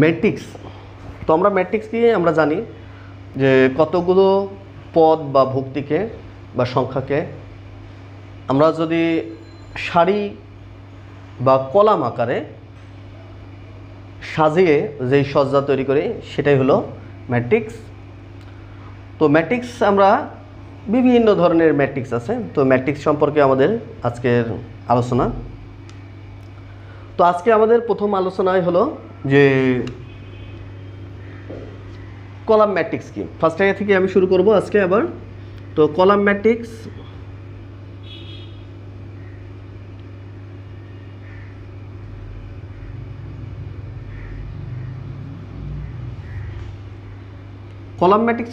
Matrix. তো আমরা matrix কি আমরা জানি যে কতগুলো পদ বা ভুক্তিকে বা সংখ্যাকে আমরা যদি সারি বা কলাম আকারে সাজিয়ে যেই সজ্জা তৈরি করি সেটাই হলো ম্যাট্রিক্স। তো ম্যাট্রিক্স আমরা বিভিন্ন ধরনের ম্যাট্রিক্স আছে। তো ম্যাট্রিক্স সম্পর্কে আমাদের আজকের আলোচনা। তো আজকে আমাদের প্রথম আলোচনায় হলো যে কলাম ম্যাট্রিক্স কি। ফার্স্ট থেকে আমি শুরু করব আজকে আবার। তো কলাম ম্যাট্রিক্স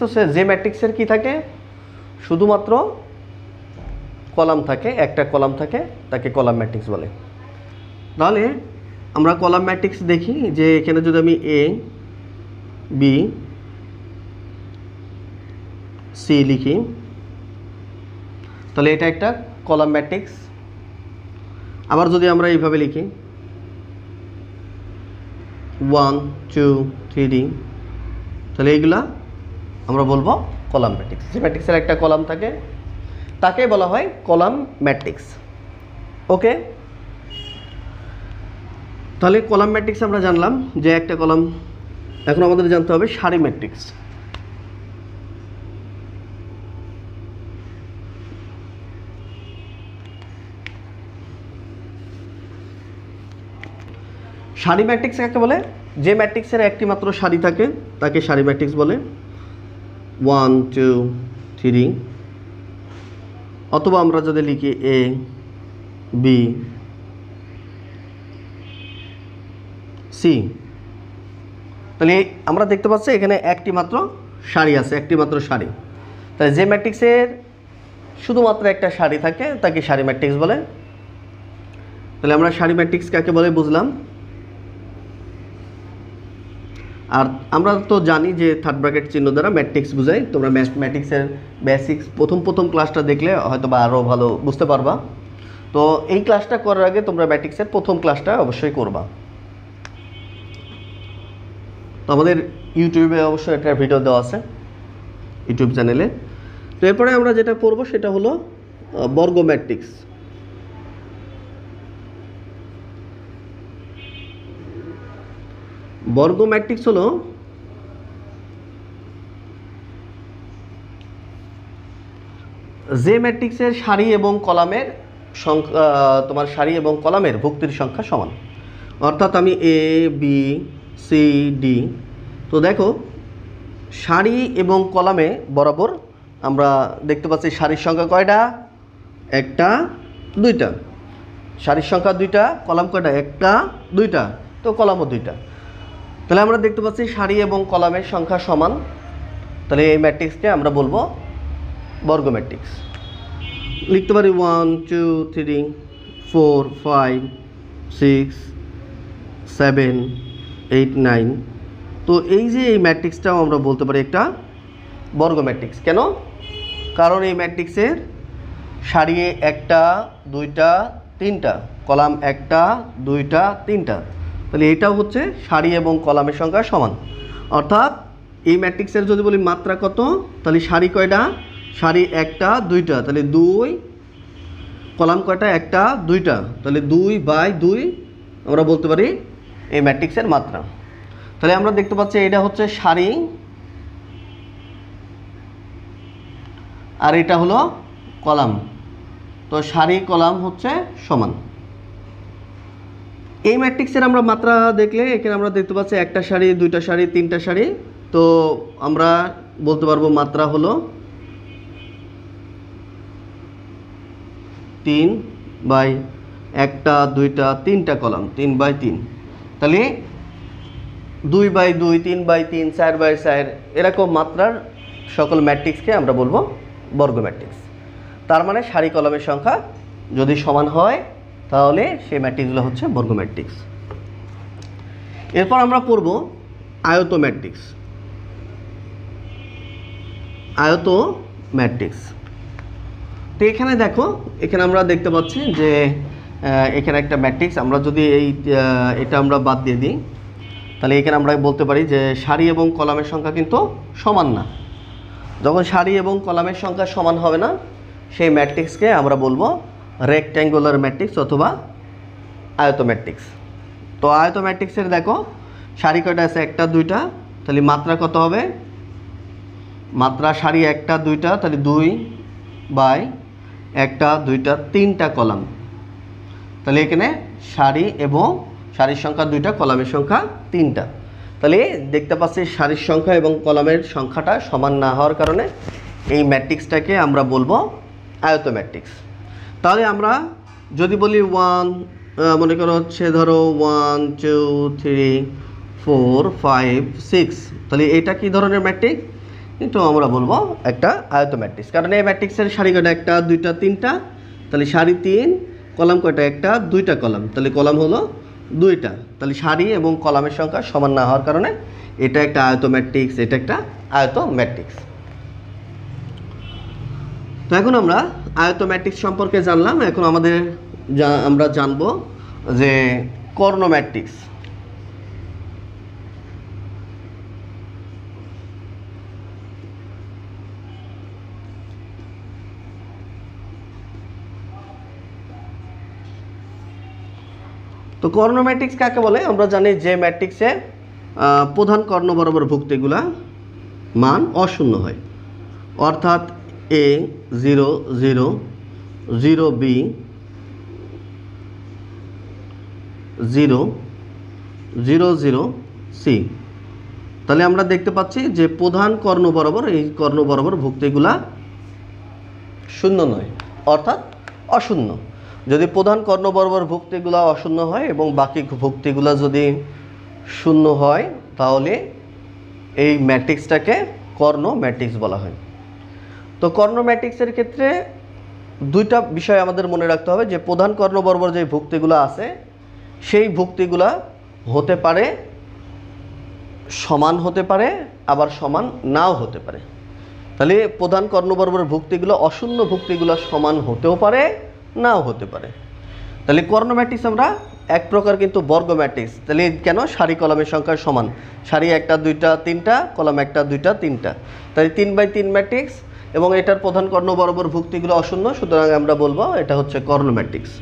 হচ্ছে যে ম্যাট্রিক্সের কি থাকে, শুধুমাত্র কলাম থাকে, একটা কলাম থাকে, তাকে কলাম ম্যাট্রিক্স বলে। তাহলে আমরা কলাম ম্যাট্রিক্স দেখি যে এখানে যদি আমি এ বি সি লিখি তাহলে এটা একটা কলাম ম্যাট্রিক্স। আবার যদি আমরা এইভাবে লিখি 1 2 3 তাহলে এইগুলা আমরা বলবো কলাম ম্যাট্রিক্স। যে ম্যাট্রিক্সের একটা কলাম থাকে তাকে বলা হয় কলাম ম্যাট্রিক্স। ওকে, তাহলে কলাম ম্যাট্রিক্স আমরা জানলাম যে একটা কলাম। এখন আমাদের জানতে হবে সারি ম্যাট্রিক্স। সারি ম্যাট্রিক্স কাকে বলে? যে ম্যাট্রিক্সের একটি মাত্র সারি থাকে তাকে সারি ম্যাট্রিক্স বলে। 1 2 3 অথবা আমরা যদি লিখি এ বি সি তাহলে আমরা দেখতে পাচ্ছি এখানে একটি মাত্র সারি আছে, একটি মাত্র সারি। তাই যে ম্যাট্রিক্সের শুধুমাত্র একটা সারি থাকে তাকে সারি ম্যাট্রিক্স বলে। তাহলে আমরা সারি ম্যাট্রিক্স কাকে বলে বুঝলাম। আর আমরা তো জানি যে থার্ড ব্র্যাকেট চিহ্ন দ্বারা ম্যাট্রিক্স বোঝায়। তোমরা ম্যাট্রিক্সের বেসিক্স প্রথম ক্লাসটা দেখলে হয়তো বা আরও ভালো বুঝতে পারবা। তো এই ক্লাসটা করার আগে তোমরা ম্যাট্রিক্সের প্রথম ক্লাসটা অবশ্যই করবা। তো আমাদের ইউটিউবে অবশ্যই একটা ভিডিও দেওয়া আছে ইউটিউব চ্যানেলে। তো এরপরে আমরা যেটা পড়বো সেটা হলো বর্গ ম্যাট্রিক্স। বর্গ ম্যাট্রিক্স হলো যে ম্যাট্রিক্সের সারি এবং কলামের সংখ্যা, তোমার সারি এবং কলামের ভুক্তির সংখ্যা সমান। অর্থাৎ আমি এ বি সি ডি, তো দেখো সারি এবং কলামে বরাবর আমরা দেখতে পাচ্ছি সারির সংখ্যা কয়টা? একটা দুইটা। সারির সংখ্যা দুইটা, কলাম কয়টা? একটা দুইটা, তো কলামও দুইটা। তাহলে আমরা দেখতে পাচ্ছি সারি এবং কলামের সংখ্যা সমান। তাহলে এই ম্যাট্রিক্সকে আমরা বলবো বর্গ ম্যাট্রিক্স। লিখতে পারি 1 2 3 4 5 6 7 8 9। তো এই যে এই ম্যাট্রিক্সটাও আমরা বলতে পারি একটা বর্গ ম্যাট্রিক্স। কেন? কারণ এই ম্যাট্রিক্সের সারি একটা দুইটা তিনটা, কলাম একটা দুইটা তিনটা। তাহলে এটাও হচ্ছে সারি এবং কলামের সংখ্যা সমান। অর্থাৎ এই ম্যাট্রিক্সের যদি বলি মাত্রা কত, তাহলে সারি কয়টা? সারি একটা দুইটা, তাহলে 2। কলাম কয়টা? একটা দুইটা, তাহলে 2/2 আমরা বলতে পারি এই ম্যাট্রিক্সের মাত্রা। তাহলে আমরা দেখতে পাচ্ছি এটা হচ্ছে সারি আর এটা হলো কলাম। তো সারি কলাম হচ্ছে সমান। এই ম্যাট্রিক্সের আমরা মাত্রা দেখলে এখানে আমরা দেখতে পাচ্ছি একটা সারি দুইটা সারি তিনটা সারি। তো আমরা বলতে পারবো মাত্রা হলো 3/1 2 3 কলাম, 3/3। তাহলে 2/2 3/3 4/4 এরকম মাত্রার সকল ম্যাট্রিক্সকে আমরা বলবো বর্গ ম্যাট্রিক্স। তার মানে সারি কলামের সংখ্যা যদি সমান হয় তাহলে সেই ম্যাট্রিক্সগুলো হচ্ছে বর্গ ম্যাট্রিক্স। এরপর আমরা পড়ব আয়ত ম্যাট্রিক্স। আয়ত ম্যাট্রিক্স, তো এখানে দেখো, এখানে আমরা দেখতে পাচ্ছি যে এখানে একটা ম্যাট্রিক্স। আমরা যদি এটা আমরা বাদ দিয়ে দিই তাহলে এখানে আমরা বলতে পারি যে সারি এবং কলামের সংখ্যা কিন্তু সমান না। যখন সারি এবং কলামের সংখ্যা সমান হবে না, সেই ম্যাট্রিক্সকে আমরা বলবো রেক্ট্যাঙ্গুলার ম্যাট্রিক্স অথবা আয়ত ম্যাট্রিক্স। তো আয়ত ম্যাট্রিক্সের দেখো সারি কয়টা আছে, একটা দুইটা, তাহলে মাত্রা কত হবে, মাত্রা সারি একটা দুইটা, তাহলে 2 বাই একটা দুইটা তিনটা কলাম। তাহলে এখানে সারি এবং সারির সংখ্যা 2টা, কলামের সংখ্যা 3টা। তাহলে দেখতে পাচ্ছি সারির সংখ্যা এবং কলামের সংখ্যাটা সমান না হওয়ার কারণে এই ম্যাট্রিক্সটাকে আমরা বলবো আয়ত ম্যাট্রিক্স। তাহলে আমরা যদি বলি মনে করো হচ্ছে ধরো 1 2 3 4 5 6, তাহলে এটা কি ধরনের ম্যাট্রিক্স? কিন্তু আমরা বলবো একটা আয়ত ম্যাট্রিক্স, কারণ এই ম্যাট্রিক্সের সারি কয়টা, একটা দুইটা তিনটা, তাহলে সারি 3, কলাম কয়টা, একটা দুইটা কলাম, তাহলে কলাম হলো 2টা। তাহলে সারি এবং কলামের সংখ্যা সমান না হওয়ার কারণে এটা একটা আয়ত ম্যাট্রিক্স, এটা একটা আয়ত ম্যাট্রিক্স। তো এখন আমরা আয়ত ম্যাট্রিক্স সম্পর্কে জানলাম। এখন আমরা জানবো যে কর্ণ ম্যাট্রিক্স। তো কর্ণ ম্যাট্রিক্স কাকে বলে? আমরা জানি যে ম্যাট্রিক্সে প্রধান কর্ণ বরাবর ভুক্তিগুলা মান অশূন্য হয়, অর্থাৎ A 0 0 0 B 0 0 0 C। তাহলে আমরা দেখতে পাচ্ছি যে প্রধান কর্ণ বরাবর এই কর্ণ বরাবর ভুক্তিগুলা শূন্য নয়, অর্থাৎ অশূন্য। যদি প্রধান কর্ণ বরাবর ভুক্তিগুলা অশূন্য হয় এবং বাকি ভুক্তিগুলা যদি শূন্য হয়, তাহলে এই ম্যাট্রিক্সটাকে কর্ণ ম্যাট্রিক্স বলা হয়। তো কর্ণ ম্যাট্রিক্সের ক্ষেত্রে দুইটা বিষয় আমাদের মনে রাখতে হবে, যে প্রধান কর্ণ বরাবর যে ভুক্তিগুলো আছে সেই ভুক্তিগুলা হতে পারে সমান, হতে পারে আবার সমান নাও হতে পারে। তাহলে প্রধান কর্ণ বরাবর ভুক্তিগুলো অশূন্য ভুক্তিগুলো সমান হতেও পারে, নাও হতে পারে। তাহলে কর্ণ ম্যাট্রিক্স আমরা এক প্রকার কিন্তু বর্গ ম্যাট্রিক্স। তাহলে কেন? সারি কলামের সংখ্যা সমান, সারি একটা দুইটা তিনটা, কলাম একটা দুইটা তিনটা, তাই 3/3 ম্যাট্রিক্স এবং এটার প্রধান কর্ণ বরাবর ভুক্তিগুলো অশূন্য, সুতরাং আমরা বলবো এটা হচ্ছে কর্ণ ম্যাট্রিক্স।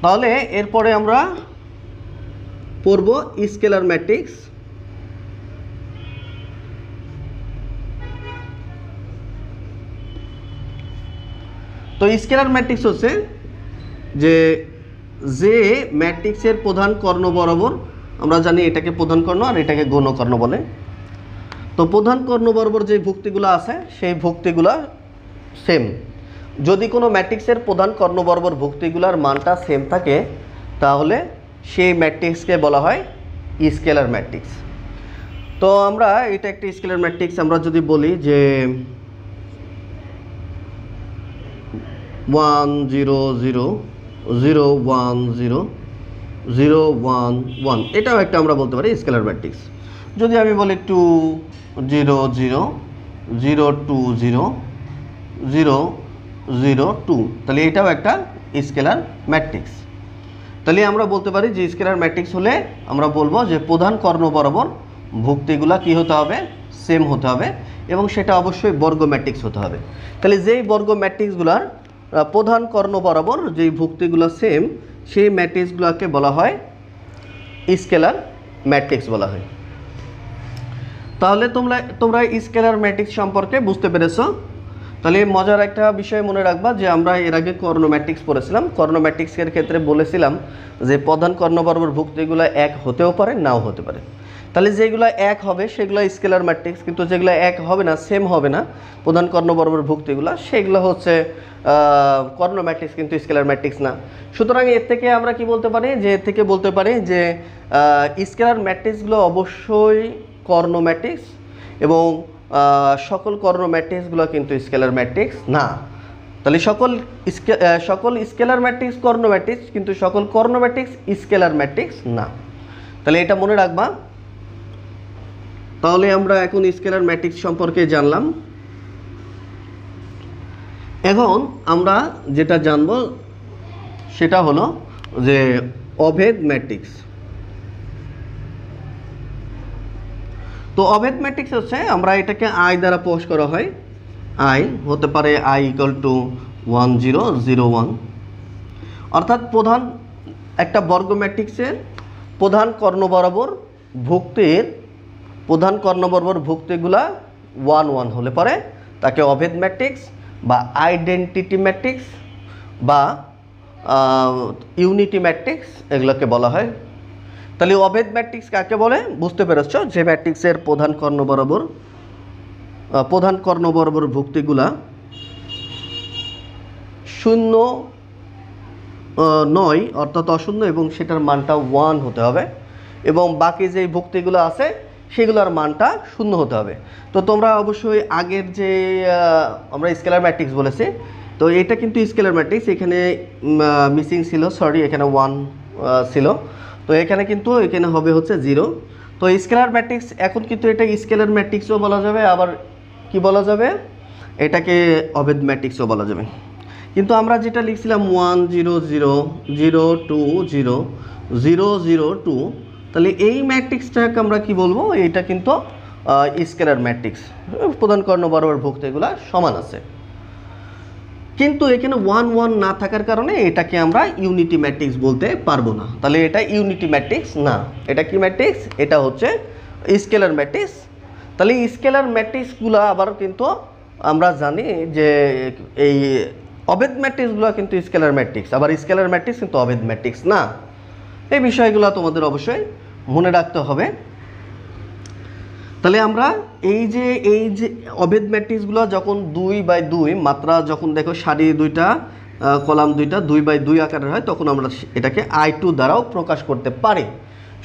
তাহলে এরপরে আমরা পড়ব স্কেলার ম্যাট্রিক্স। তো স্কেলার ম্যাট্রিক্স হচ্ছে যে ম্যাট্রিক্সের প্রধান কর্ণ বরাবর, আমরা জানি এটাকে প্রধান কর্ণ আর এটাকে গৌণ কর্ণ বলে। তো প্রধান কর্ণ বরাবর যে ভুক্তিগুলো আছে সেই ভুক্তিগুলো সেম। যদি কোনো ম্যাট্রিক্সের প্রধান কর্ণ বরাবর ভুক্তিগুলোর মানটা সেম থাকে, তাহলে সেই ম্যাট্রিক্সকে বলা হয় স্কেলার ম্যাট্রিক্স। তো আমরা এটা একটা স্কেলার ম্যাট্রিক্স। আমরা যদি বলি যে 1 0 0 0 1 0 0 1 1, এটাও একটা আমরা বলতে পারি স্কেলার ম্যাট্রিক্স। যদি আমি বলি 2 0 0 0 2 0 0 0 2, তাহলে এটাও একটা স্কেলার ম্যাট্রিক্স। তাহলে আমরা বলতে পারি যে স্কেলার ম্যাট্রিক্স হলে আমরা বলবো যে প্রধান কর্ণ বরাবর ভুক্তিগুলা কি হতে হবে? সেম হতে হবে, এবং সেটা অবশ্যই বর্গ ম্যাট্রিক্স হতে হবে। তাহলে যেই বর্গ ম্যাট্রিক্সগুলার প্রধান কর্ণ বরাবর যেই ভুক্তিগুলো সেম, সেই ম্যাট্রিক্সগুলোকে বলা হয় স্কেলার ম্যাট্রিক্স বলা হয়। তাহলে তোমরা স্কেলার ম্যাট্রিক্স সম্পর্কে বুঝতে পেরেছো। তাহলে মজার একটা বিষয় মনে রাখবা যে আমরা এর আগে কর্ণ ম্যাট্রিক্স পড়েছিলাম। কর্ণ ম্যাট্রিক্সের ক্ষেত্রে বলেছিলাম যে প্রধান কর্ণ বরাবর ভুক্তিগুলো এক হতেও পারে, নাও হতে পারে। তাহলে যেগুলো এক হবে সেগুলো স্কেলার ম্যাট্রিক্স, কিন্তু যেগুলো এক হবে না, সেম হবে না প্রধান কর্ণ বরাবর ভুক্তিগুলো, সেগুলো হচ্ছে কর্ণ ম্যাট্রিক্স, কিন্তু স্কেলার ম্যাট্রিক্স না। সুতরাং এর থেকে আমরা কি বলতে পারি? যে এর থেকে বলতে পারি যে স্কেলার ম্যাট্রিক্সগুলো অবশ্যই কর্ণ ম্যাট্রিক্স, এবং সকল কর্ণ ম্যাট্রিক্সগুলো কিন্তু স্কেলার ম্যাট্রিক্স না। তাহলে সকল স্কেলার ম্যাট্রিক্স কর্ণ ম্যাট্রিক্স, কিন্তু সকল কর্ণ ম্যাট্রিক্স স্কেলার ম্যাট্রিক্স না। তাহলে এটা মনে রাখবা। তাহলে আমরা এখন স্কেলার ম্যাট্রিক্স সম্পর্কে জানলাম। এখন আমরা যেটা জানবো সেটা হলো যে অভেদ ম্যাট্রিক্স। তো অভেদ ম্যাট্রিক্স হচ্ছে আমরা এটাকে আই দ্বারা প্রকাশ করা হয়। আই হতে পারে আই ইকুয়াল টু 1 0 0 1, অর্থাৎ প্রধান একটা বর্গ ম্যাট্রিক্সের প্রধান কর্ণ বরাবর ভুক্তিগুলা 1 1 হলে পরে তাকে অভেদ ম্যাট্রিক্স বা আইডেন্টিটি ম্যাট্রিক্স বা ইউনিটি ম্যাট্রিক্স এগুলোকে বলা হয়। তাহলে অভেদ ম্যাট্রিক্স কাকে বলে বুঝতে পেরেছ, যে ম্যাট্রিক্সের প্রধান কর্ণ বরাবর ভুক্তিগুলা 0 নয় অর্থাৎ অশূন্য এবং সেটার মানটা 1 হতে হবে, এবং বাকি যে ভুক্তিগুলো আছে সেগুলোর মানটা 0 হতে হবে। তো তোমরা অবশ্যই আগের যে আমরা স্কেলার ম্যাট্রিক্স বলেছি, তো এটা কিন্তু স্কেলার ম্যাট্রিক্স, এখানে মিসিং ছিল, সরি এখানে 1 ছিল, তো এখানে হবে হচ্ছে 0। তো স্কেলার ম্যাট্রিক্স এখন কিন্তু এটা স্কেলার ম্যাট্রিক্সও বলা যাবে, আবার কি বলা যাবে, এটাকে অভেদ ম্যাট্রিক্সও বলা যাবে। কিন্তু আমরা যেটা লিখছিলাম 1 0 0 0 2 0 0 0 2, তাহলে এই ম্যাট্রিক্সটাকে আমরা কি বলবো, এটা কিন্তু স্কেলার ম্যাট্রিক্স, প্রধান কর্ণ বরাবর ভুক্তিগুলো সমান আছে। কিন্তু এখানে 1 1 না থাকার কারণে এটাকে আমরা ইউনিটি ম্যাট্রিক্স বলতে পারবো না। তাহলে এটা ইউনিটি ম্যাট্রিক্স না, এটা কি ম্যাট্রিক্স, এটা হচ্ছে স্কেলার ম্যাট্রিক্স। তাহলে স্কেলার ম্যাট্রিক্সগুলো আবার কিন্তু আমরা জানি যে এই অভেদ ম্যাট্রিক্সগুলো কিন্তু স্কেলার ম্যাট্রিক্স, আবার স্কেলার ম্যাট্রিক্স কিন্তু অভেদ ম্যাট্রিক্স না। এই বিষয়গুলো তোমাদের অবশ্যই মনে রাখতে হবে। তাহলে আমরা এই যে অভেদ ম্যাট্রিক্সগুলো যখন 2/2 মাত্রা, যখন দেখো সারি দুইটা কলাম দুইটা 2/2 আকারের হয়, তখন আমরা এটাকে I2 দ্বারাও প্রকাশ করতে পারি।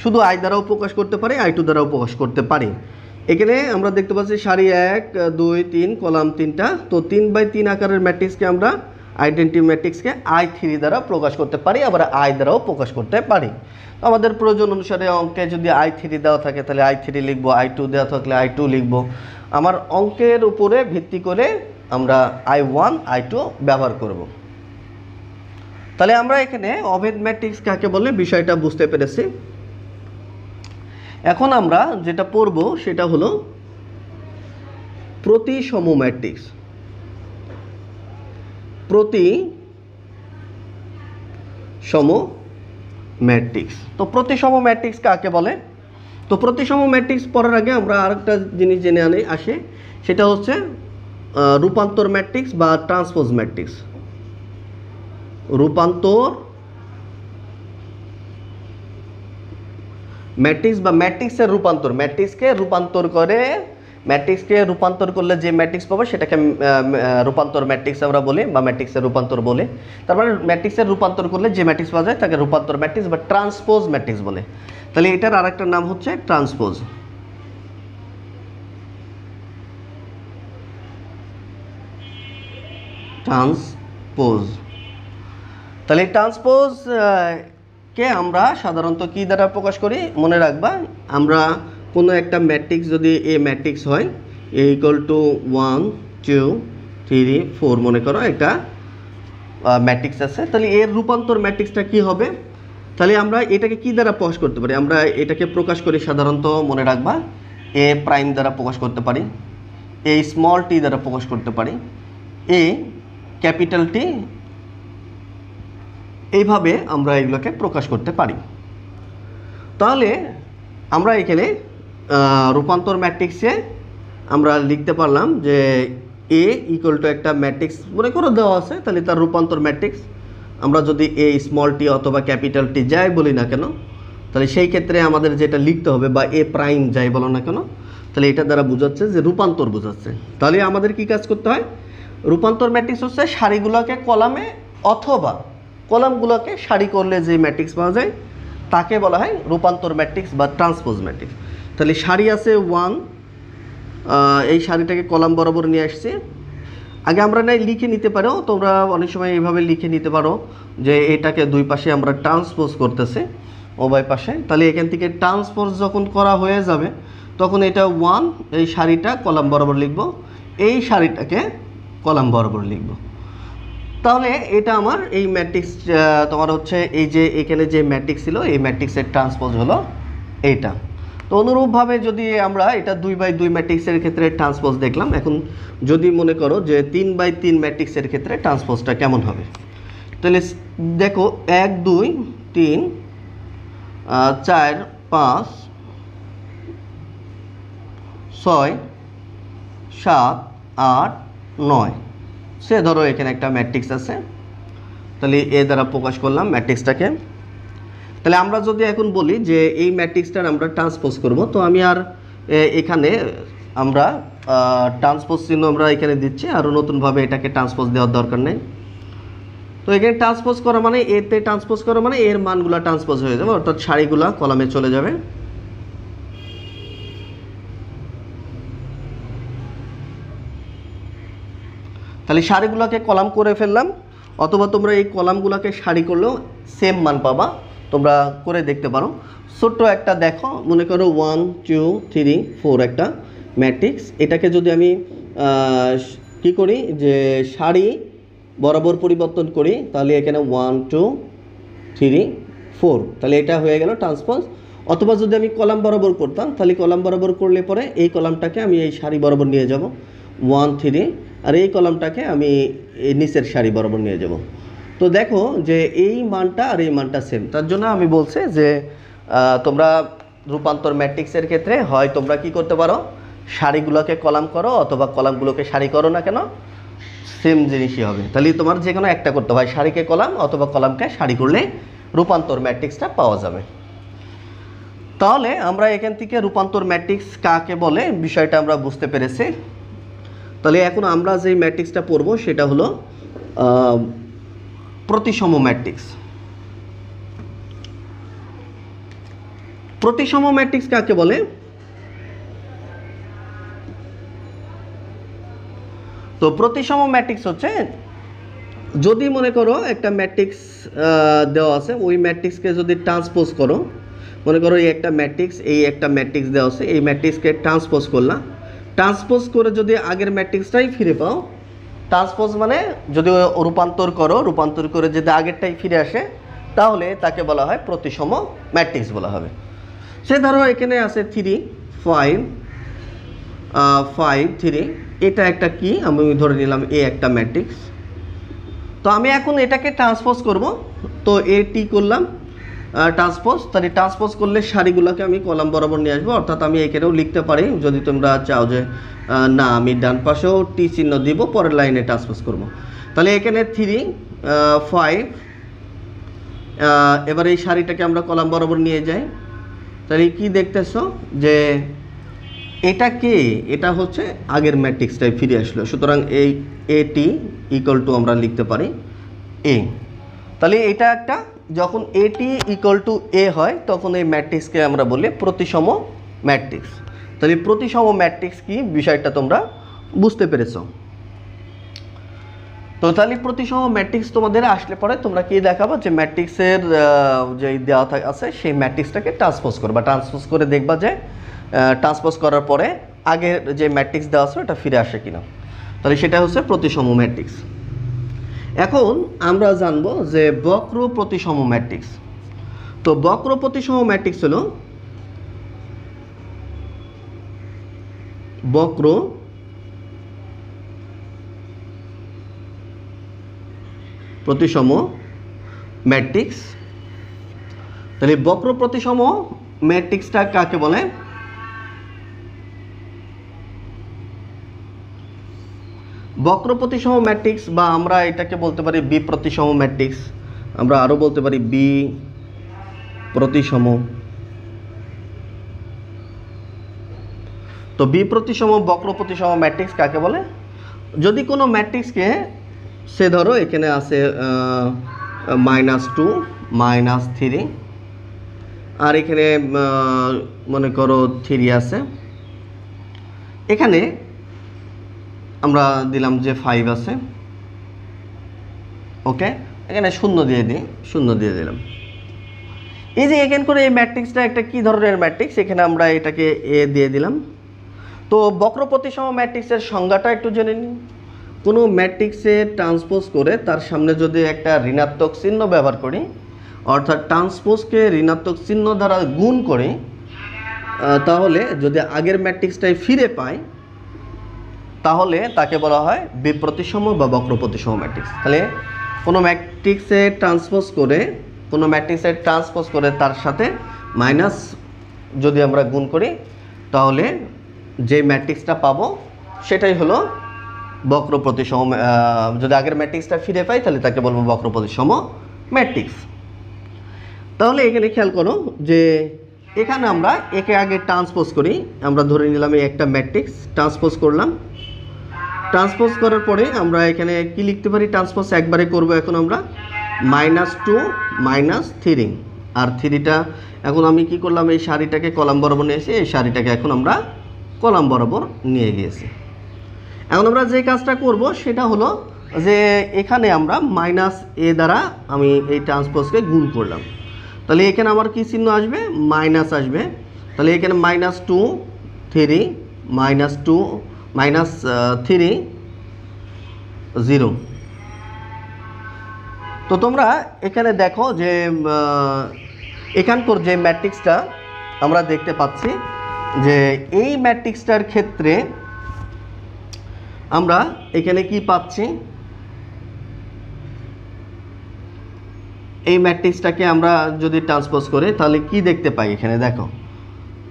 শুধু I দ্বারাও প্রকাশ করতে পারি, I2 দ্বারাও প্রকাশ করতে পারি। এখানে আমরা দেখতে পাচ্ছি সারি 1 2 3 কলাম 3টা, তো 3/3 আকারের ম্যাট্রিক্সকে আমরা আইডেন্টিটি ম্যাট্রিক্সকে I3 দ্বারা প্রকাশ করতে পারি, আবার I দ্বারাও প্রকাশ করতে পারি। আমাদের প্রয়োজন অনুসারে অঙ্কে যদি I3 দেওয়া থাকে তাহলে I3 লিখব, I2 দেওয়া থাকলে I2 লিখব। আমার অঙ্কের উপরে ভিত্তি করে আমরা I1 I2 ব্যবহার করব। তাহলে আমরা এখানে অভেদ ম্যাট্রিক্স কাকে বলে বিষয়টা বুঝতে পেরেছি। এখন আমরা যেটা পড়ব সেটা হলো প্রতিসম ম্যাট্রিক্স। প্রতিসম ম্যাট্রিক্স, তো প্রতিসম ম্যাট্রিক্স কাকে বলে? তো প্রতিসম ম্যাট্রিক্স পড়ার আগে আমরা আরেকটা জিনিস জেনে আসি, সেটা হচ্ছে রূপান্তর ম্যাট্রিক্স বা ট্রান্সপোজ ম্যাট্রিক্স। রূপান্তর ম্যাট্রিক্স বা ম্যাট্রিক্সের রূপান্তর, ম্যাট্রিক্সকে রূপান্তর করলে যে ম্যাট্রিক্স পাবো সেটাকে রূপান্তর ম্যাট্রিক্স আমরা বলি বা ম্যাট্রিক্সের রূপান্তর বলে। তারপরে ম্যাট্রিক্সের রূপান্তর করলে যে ম্যাট্রিক্স পাওয়া যায় তাকে রূপান্তর ম্যাট্রিক্স বা ট্রান্সপোজ ম্যাট্রিক্স বলে। তাহলে এটার আরেকটা নাম হচ্ছে ট্রান্সপোজ। তাহলে ট্রান্সপোজ কে আমরা সাধারণত কি দ্বারা প্রকাশ করি মনে রাখবা, আমরা কোনো একটা ম্যাট্রিক্স যদি এ ম্যাট্রিক্স হয়, A = 1 2 3 4 মনে করো একটা ম্যাট্রিক্স আছে, তাহলে এর রূপান্তর ম্যাট্রিক্সটা কি হবে? তাহলে আমরা এটাকে কি দ্বারা প্রকাশ করতে পারি? আমরা এটাকে প্রকাশ করি সাধারণত মনে রাখবা A প্রাইম দ্বারা প্রকাশ করতে পারি, A স্মল t দ্বারা প্রকাশ করতে পারি, A ক্যাপিটাল T, এইভাবে আমরা এগুলোকে প্রকাশ করতে পারি। তাহলে আমরা এখানে রূপান্তর ম্যাট্রিক্সে আমরা লিখতে পারলাম যে A = একটা ম্যাট্রিক্স মনে করো দেওয়া আছে, তাহলে তার রূপান্তর ম্যাট্রিক্স আমরা যদি A স্মল t অথবা ক্যাপিটাল T যাই বলি না কেন, তাহলে সেই ক্ষেত্রে আমাদের যেটা লিখতে হবে বা A প্রাইম যাই বলো না কেন, তাহলে এটা দ্বারা বোঝাচ্ছে যে রূপান্তর বোঝাচ্ছে। তাহলে আমাদের কি কাজ করতে হয়? রূপান্তর ম্যাট্রিক্স হচ্ছে সারিগুলোকে কলামে অথবা কলামগুলোকে সারি করলে যে ম্যাট্রিক্স পাওয়া যায় তাকে বলা হয় রূপান্তর ম্যাট্রিক্স বা ট্রান্সপোজ ম্যাট্রিক্স। তাহলে সারি আছে 1, এই সারিটাকে কলাম বরাবর নিয়ে আসছে। আগে আমরা নাই লিখে নিতে পারো, তোমরা অনেক সময় এইভাবে লিখে নিতে পারো যে এটাকে দুই পাশে আমরা ট্রান্সপোজ করতেছে উভয় পাশে। তাহলে এখান থেকে ট্রান্সপোজ যখন করা হয়ে যাবে তখন এটা 1, এই সারিটা কলাম বরাবর লিখব, এই সারিটাকে কলাম বরাবর লিখব। তাহলে এটা আমার এই ম্যাট্রিক্স তোমার হচ্ছে এই যে এখানে যে ম্যাট্রিক্স ছিল এই ম্যাট্রিক্সের ট্রান্সপোজ হলো এইটা। তো অনুরূপভাবে যদি আমরা এটা 2/2 ম্যাট্রিক্সের ক্ষেত্রে ট্রান্সপোজ দেখলাম, এখন যদি মনে করো যে 3/3 ম্যাট্রিক্সের ক্ষেত্রে ট্রান্সপোজটা কেমন হবে, তাহলে দেখো 1 2 3 4 5 6 7 8 9, সে ধরো এখানে একটা ম্যাট্রিক্স আছে, তাহলে এ দ্বারা প্রকাশ করলাম ম্যাট্রিক্সটাকে। তাহলে আমরা যদি এখন বলি যে এই ম্যাট্রিক্সটার আমরা ট্রান্সপোজ করব, তো আমি আর এখানে আমরা ট্রান্সপোজ চিহ্ন আমরা এখানে দিচ্ছি, আরও নতুনভাবে এটাকে ট্রান্সপোজ দেওয়ার দরকার নেই। তো এখানে ট্রান্সপোজ করা মানে এতে ট্রান্সপোজ করা মানে এর মানগুলো ট্রান্সপোজ হয়ে যাবে, অর্থাৎ সারিগুলো কলামে চলে যাবে। তাহলে সারিগুলোকে কলাম করে ফেললাম, অথবা তোমরা এই কলামগুলোকে সারি করলেও সেম মান পাবা, তোমরা করে দেখতে পারো। ছোট্ট একটা দেখো, মনে করো 1 2 3 4 একটা ম্যাট্রিক্স, এটাকে যদি আমি কি করি যে সারি বরাবর পরিবর্তন করি, তাহলে এখানে 1 2 3 4, তাহলে এটা হয়ে গেল ট্রান্সপোজ। অথবা যদি আমি কলাম বরাবর করতাম, তাহলে কলাম বরাবর করলে পরে এই কলামটাকে আমি এই সারি বরাবর নিয়ে যাব 1 3, আর এই কলামটাকে আমি এই নিচের সারি বরাবর নিয়ে যাব। তো দেখো যে এই মানটা আর এই মানটা সেম, তার জন্য আমি বলছি যে তোমরা রূপান্তর ম্যাট্রিক্সের ক্ষেত্রে হয় তোমরা কি করতে পারো, সারিগুলোকে কলাম করো অথবা কলামগুলোকে সারি করো না কেন, সেম জিনিসই হবে। তাহলে তোমার যে কোনো একটা করতে হয়, সারিকে কলাম অথবা কলামকে সারি করলে রূপান্তর ম্যাট্রিক্সটা পাওয়া যাবে। তাহলে আমরা এখান থেকে রূপান্তর ম্যাট্রিক্স কাকে বলে বিষয়টা আমরা বুঝতে পেরেছি। তাহলে এখন আমরা যে ম্যাট্রিক্সটা পড়ব সেটা হলো প্রতিসম ম্যাট্রিক্স। প্রতিসম ম্যাট্রিক্স কাকে বলে? তো প্রতিসম ম্যাট্রিক্স হচ্ছে, যদি মনে করো একটা ম্যাট্রিক্স দেওয়া আছে, ওই ম্যাট্রিক্সকে যদি ট্রান্সপোজ করো, মনে করো এই একটা ম্যাট্রিক্স, এই একটা ম্যাট্রিক্স দেওয়া আছে, এই ম্যাট্রিক্সকে ট্রান্সপোজ করলাম, ট্রান্সপোজ করে যদি আগের ম্যাট্রিক্সটাই ফিরে পাও, ট্রান্সপোজ মানে যদি রূপান্তর করো, রূপান্তর করে যদি আগেরটাই ফিরে আসে, তাহলে তাকে বলা হয় প্রতিসম ম্যাট্রিক্স বলা হবে। সে ধরো এখানে আছে 3 5 5 3, এটা একটা কি আমি ধরে নিলাম এ একটা ম্যাট্রিক্স। তো আমি এখন এটাকে ট্রান্সপোজ করব, তো এটি করলাম ট্রান্সপোজ। তাহলে ট্রান্সপোজ করলে সারিগুলোকে আমি কলাম বরাবর নিয়ে আসবো, অর্থাৎ আমি এখানেও লিখতে পারি যদি তোমরা চাও যে না আমি ডান পাশেও টি চিহ্ন দিব, পরের লাইনে ট্রান্সপোজ করব। তাহলে এখানে 3 5, এবার এই সারিটাকে আমরা কলাম বরাবর নিয়ে যাই, তাহলে কি দেখতেছো যে এটা কে, এটা হচ্ছে আগের ম্যাট্রিক্সটাই ফিরে আসলো, সুতরাং এই এটি ইকুয়াল টু আমরা লিখতে পারি এ। তাহলে এটা একটা, যখন এটি ইকুয়াল টু এ হয় তখন এই ম্যাট্রিক্সকে আমরা বলি প্রতিসম ম্যাট্রিক্স। তাহলে প্রতিসম ম্যাট্রিক্স কি বিষয়টা তোমরা বুঝতে পেরেছ। তো তাহলে প্রতিসম ম্যাট্রিক্স তোমাদের আসলে পরে তোমরা কি দেখাবো যে ম্যাট্রিক্সের যে দেওয়া আছে সেই ম্যাট্রিক্সটাকে ট্রান্সপোজ করবা, ট্রান্সপোজ করে দেখবা যে ট্রান্সপোজ করার পরে আগের যে ম্যাট্রিক্স দেওয়া আছে ওটা ফিরে আসে কিনা, তাহলে সেটা হচ্ছে প্রতিসম ম্যাট্রিক্স। এখন আমরা জানবো যে বক্র প্রতিসম ম্যাট্রিক্স। তো বক্র প্রতিসম ম্যাট্রিক্স হলো বক্র প্রতিসম ম্যাট্রিক্স। তাহলে বক্র প্রতিসম ম্যাট্রিক্সটা কাকে বলে? বক্র প্রতিসম ম্যাট্রিক্স, বা আমরা এটাকে বলতে পারি বি প্রতিসম ম্যাট্রিক্স, আমরা আরও বলতে পারি বি প্রতিসম। তো বি প্রতিসম বক্র প্রতিসম ম্যাট্রিক্স কাকে বলে? যদি কোনো ম্যাট্রিক্সকে সে ধরো এখানে আছে -2 -3, আর এখানে মনে করো 3 আছে, এখানে আমরা দিলাম যে 5 আছে, ওকে, এখানে 0 দিয়ে দিই, 0 দিয়ে দিলাম। এই যে এখান করে এই ম্যাট্রিক্সটা একটা কি ধরনের ম্যাট্রিক্স, এখানে আমরা এটাকে এ দিয়ে দিলাম। তো বক্র প্রতিসম ম্যাট্রিক্সের সংজ্ঞাটা একটু জেনে নিই। কোনো ম্যাট্রিক্সে ট্রান্সপোজ করে তার সামনে যদি একটা ঋণাত্মক চিহ্ন ব্যবহার করি, অর্থাৎ ট্রান্সপোজকে ঋণাত্মক চিহ্ন দ্বারা গুণ করে তাহলে যদি আগের ম্যাট্রিক্সটাই ফিরে পায় তাহলে তাকে বলা হয় বিপ্রতিসম বা বক্রপ্রতিসম ম্যাট্রিক্স। তাহলে কোনো ম্যাট্রিক্সে ট্রান্সপোজ করে তার সাথে মাইনাস যদি আমরা গুণ করি তাহলে যে ম্যাট্রিক্সটা পাবো সেটাই হলো বক্রপ্রতিসম। যদি আগের ম্যাট্রিক্সটা ফিরে পাই তাহলে তাকে বলবো বক্রপ্রতিসম ম্যাট্রিক্স। তাহলে এখানে খেয়াল করো যে এখানে আমরা একে আগে ট্রান্সপোজ করি, আমরা ধরে নিলাম এই একটা ম্যাট্রিক্স ট্রান্সপোজ করলাম। ট্রান্সপোজ করার পরে আমরা এখানে কি লিখতে পারি, ট্রান্সপোজ একবারে করব এখন আমরা -2 -3 আর 3টা এখন আমি কি করলাম, এই সারিটাকে কলাম বরাবর নিয়ে এসে এই সারিটাকে এখন আমরা কলাম বরাবর নিয়ে গিয়েছি। এখন আমরা যে কাজটা করব সেটা হলো যে এখানে আমরা -a দ্বারা আমি এই ট্রান্সপোজকে গুণ করলাম, তাহলে এখানে আমার কি চিহ্ন আসবে, মাইনাস আসবে। তাহলে এখানে -2 3 -2 -3 0। তো তোমরা এখানে দেখো যে এখানকার যে ম্যাট্রিক্সটা আমরা দেখতে পাচ্ছি যে এই ম্যাট্রিক্সটার ক্ষেত্রে আমরা এখানে কি পাচ্ছি, এই ম্যাট্রিক্সটাকে আমরা যদি ট্রান্সপোজ করি তাহলে কি দেখতে পাই এখানে দেখো,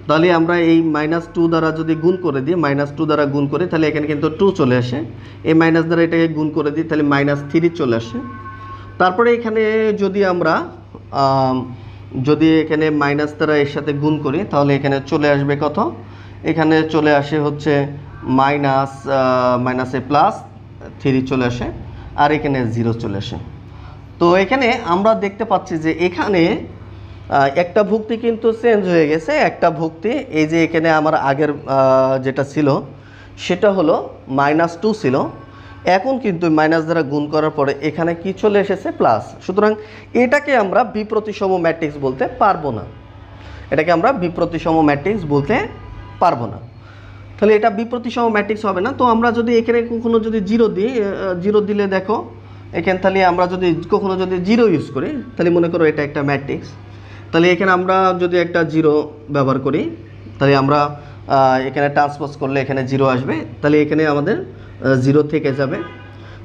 তাহলে আমরা এই -2 দ্বারা যদি গুণ করে দিই, -2 দ্বারা গুণ করি তাহলে এখানে কিন্তু 2 চলে আসে, এই মাইনাস দ্বারা এটাকে গুণ করে দিই তাহলে -3 চলে আসে। তারপরে এখানে যদি আমরা যদি এখানে মাইনাস দ্বারা এর সাথে গুণ করি তাহলে এখানে চলে আসবে কত, এখানে চলে আসে হচ্ছে মাইনাসে +3 চলে আসে আর এখানে 0 চলে আসে। তো এখানে আমরা দেখতে পাচ্ছি যে এখানে একটা ভুক্তি কিন্তু চেঞ্জ হয়ে গেছে, একটা ভুক্তি এই যে এখানে আমার আগের যেটা ছিল সেটা হলো -2 ছিল, এখন কিন্তু মাইনাস দ্বারা গুণ করার পরে এখানে কি চলে এসেছে প্লাস। সুতরাং এটাকে আমরা বিপ্রতিসম ম্যাট্রিক্স বলতে পারবো না, এটাকে আমরা বিপ্রতিসম ম্যাট্রিক্স বলতে পারবো না। তাহলে এটা বিপ্রতিসম ম্যাট্রিক্স হবে না। তো আমরা যদি এখানে কখনো যদি 0 দিই, 0 দিলে দেখো এখানে তাহলে আমরা যদি কখনো যদি 0 ইউজ করি তাহলে মনে করো এটা একটা ম্যাট্রিক্স, তাহলে এখানে আমরা যদি একটা 0 ব্যবহার করি তাহলে আমরা এখানে ট্রান্সপোজ করলে এখানে 0 আসবে, তাহলে এখানে আমাদের 0 থেকে যাবে।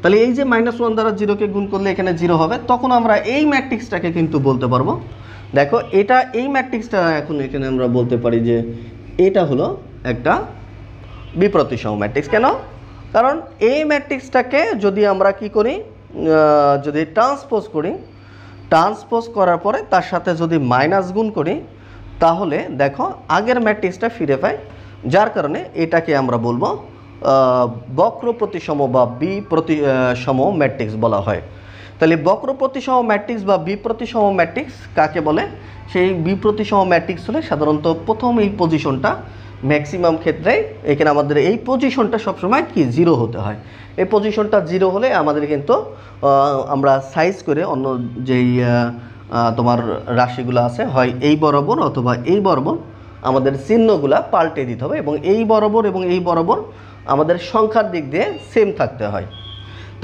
তাহলে এই যে -1 দ্বারা 0কে গুণ করলে এখানে 0 হবে, তখন আমরা এই ম্যাট্রিক্সটাকে কিন্তু বলতে পারবো, দেখো এটা এই ম্যাট্রিক্সটা এখন এখানে আমরা বলতে পারি যে এটা হলো একটা বিপ্রতিসম ম্যাট্রিক্স। কেন? কারণ এই ম্যাট্রিক্সটাকে যদি আমরা কি করি, যদি ট্রান্সপোজ করি, ট্রান্সপোজ করার পরে তার সাথে যদি মাইনাস গুণ করি তাহলে দেখো আগের ম্যাট্রিক্সটা ফিরে পাই, যার কারণে এটাকে আমরা বলবো বক্রপ্রতিসম বা বিপ্রতিসম ম্যাট্রিক্স বলা হয়। তাহলে বক্রপ্রতিসম ম্যাট্রিক্স বা বিপ্রতিসম ম্যাট্রিক্স কাকে বলে, সেই বিপ্রতিসম ম্যাট্রিক্স হলে সাধারণত প্রথম এই পজিশনটা ম্যাক্সিমাম ক্ষেত্রে এখানে আমাদের এই পজিশনটা সবসময় কি 0 হতে হয়। এই পজিশনটা 0 হলে আমাদের কিন্তু আমরা সাইজ করে অন্য যেই তোমার রাশিগুলো আছে হয় এই বরাবর অথবা এই বরাবর আমাদের চিহ্নগুলা পাল্টে দিতে হবে, এবং এই বরাবর এবং এই বরাবর আমাদের সংখ্যার দিক দিয়ে সেম থাকতে হয়,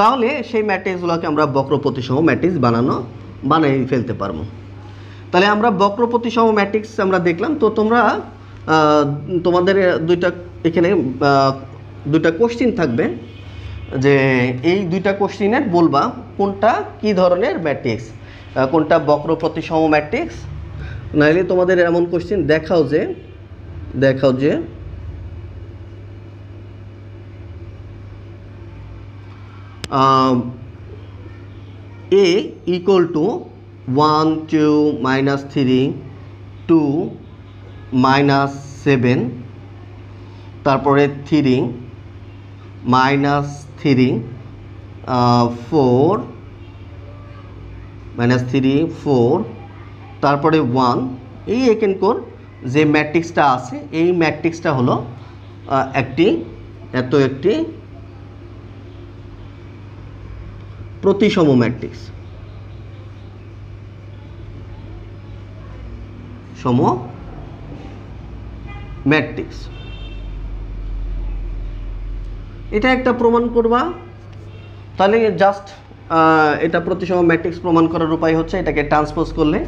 তাহলে সেই ম্যাট্রিক্সগুলোকে আমরা বক্রপ্রতিসম ম্যাট্রিক্স বানিয়ে ফেলতে পারবো। তাহলে আমরা বক্রপ্রতিসম ম্যাট্রিক্স আমরা দেখলাম। তো তোমরা তোমাদের এখানে দুইটা কোশ্চিন থাকবে, যে এই দুইটা কোশ্চিনের বলবা কোনটা কি ধরনের ম্যাট্রিক্স, কোনটা বক্রপ্রতিসম ম্যাট্রিক্স। নাইলে তোমাদের এমন কোশ্চিন দেখাও যে a equal to 1 2 -3 2 -7 তারপরে 3 -3 4 -3 4 তারপরে 1, এই এখানকার যে ম্যাট্রিক্সটা আছে এই ম্যাট্রিক্সটা হলো একটি প্রতিসম ম্যাট্রিক্স, সম ম্যাট্রিক্স। এটা একটা প্রমাণ করবা, তাহলে জাস্ট এটা প্রতিসম ম্যাট্রিক্স প্রমাণ করার উপায় হচ্ছে এটাকে ট্রান্সপোজ করলে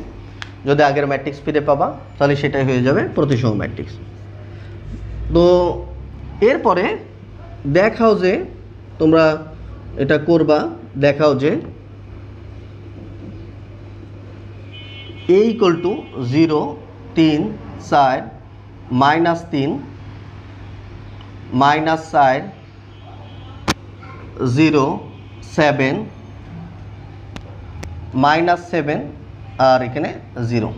যদি আগের ম্যাট্রিক্স ফিরে পাবা তাহলে সেটাই হয়ে যাবে প্রতিসম ম্যাট্রিক্স। তো এরপরে দেখাও যে তোমরা এটা করবা, দেখাও যে a ইকুয়াল টু 0 3 4 -3 -4 0 7 -7 আর এখানে 0।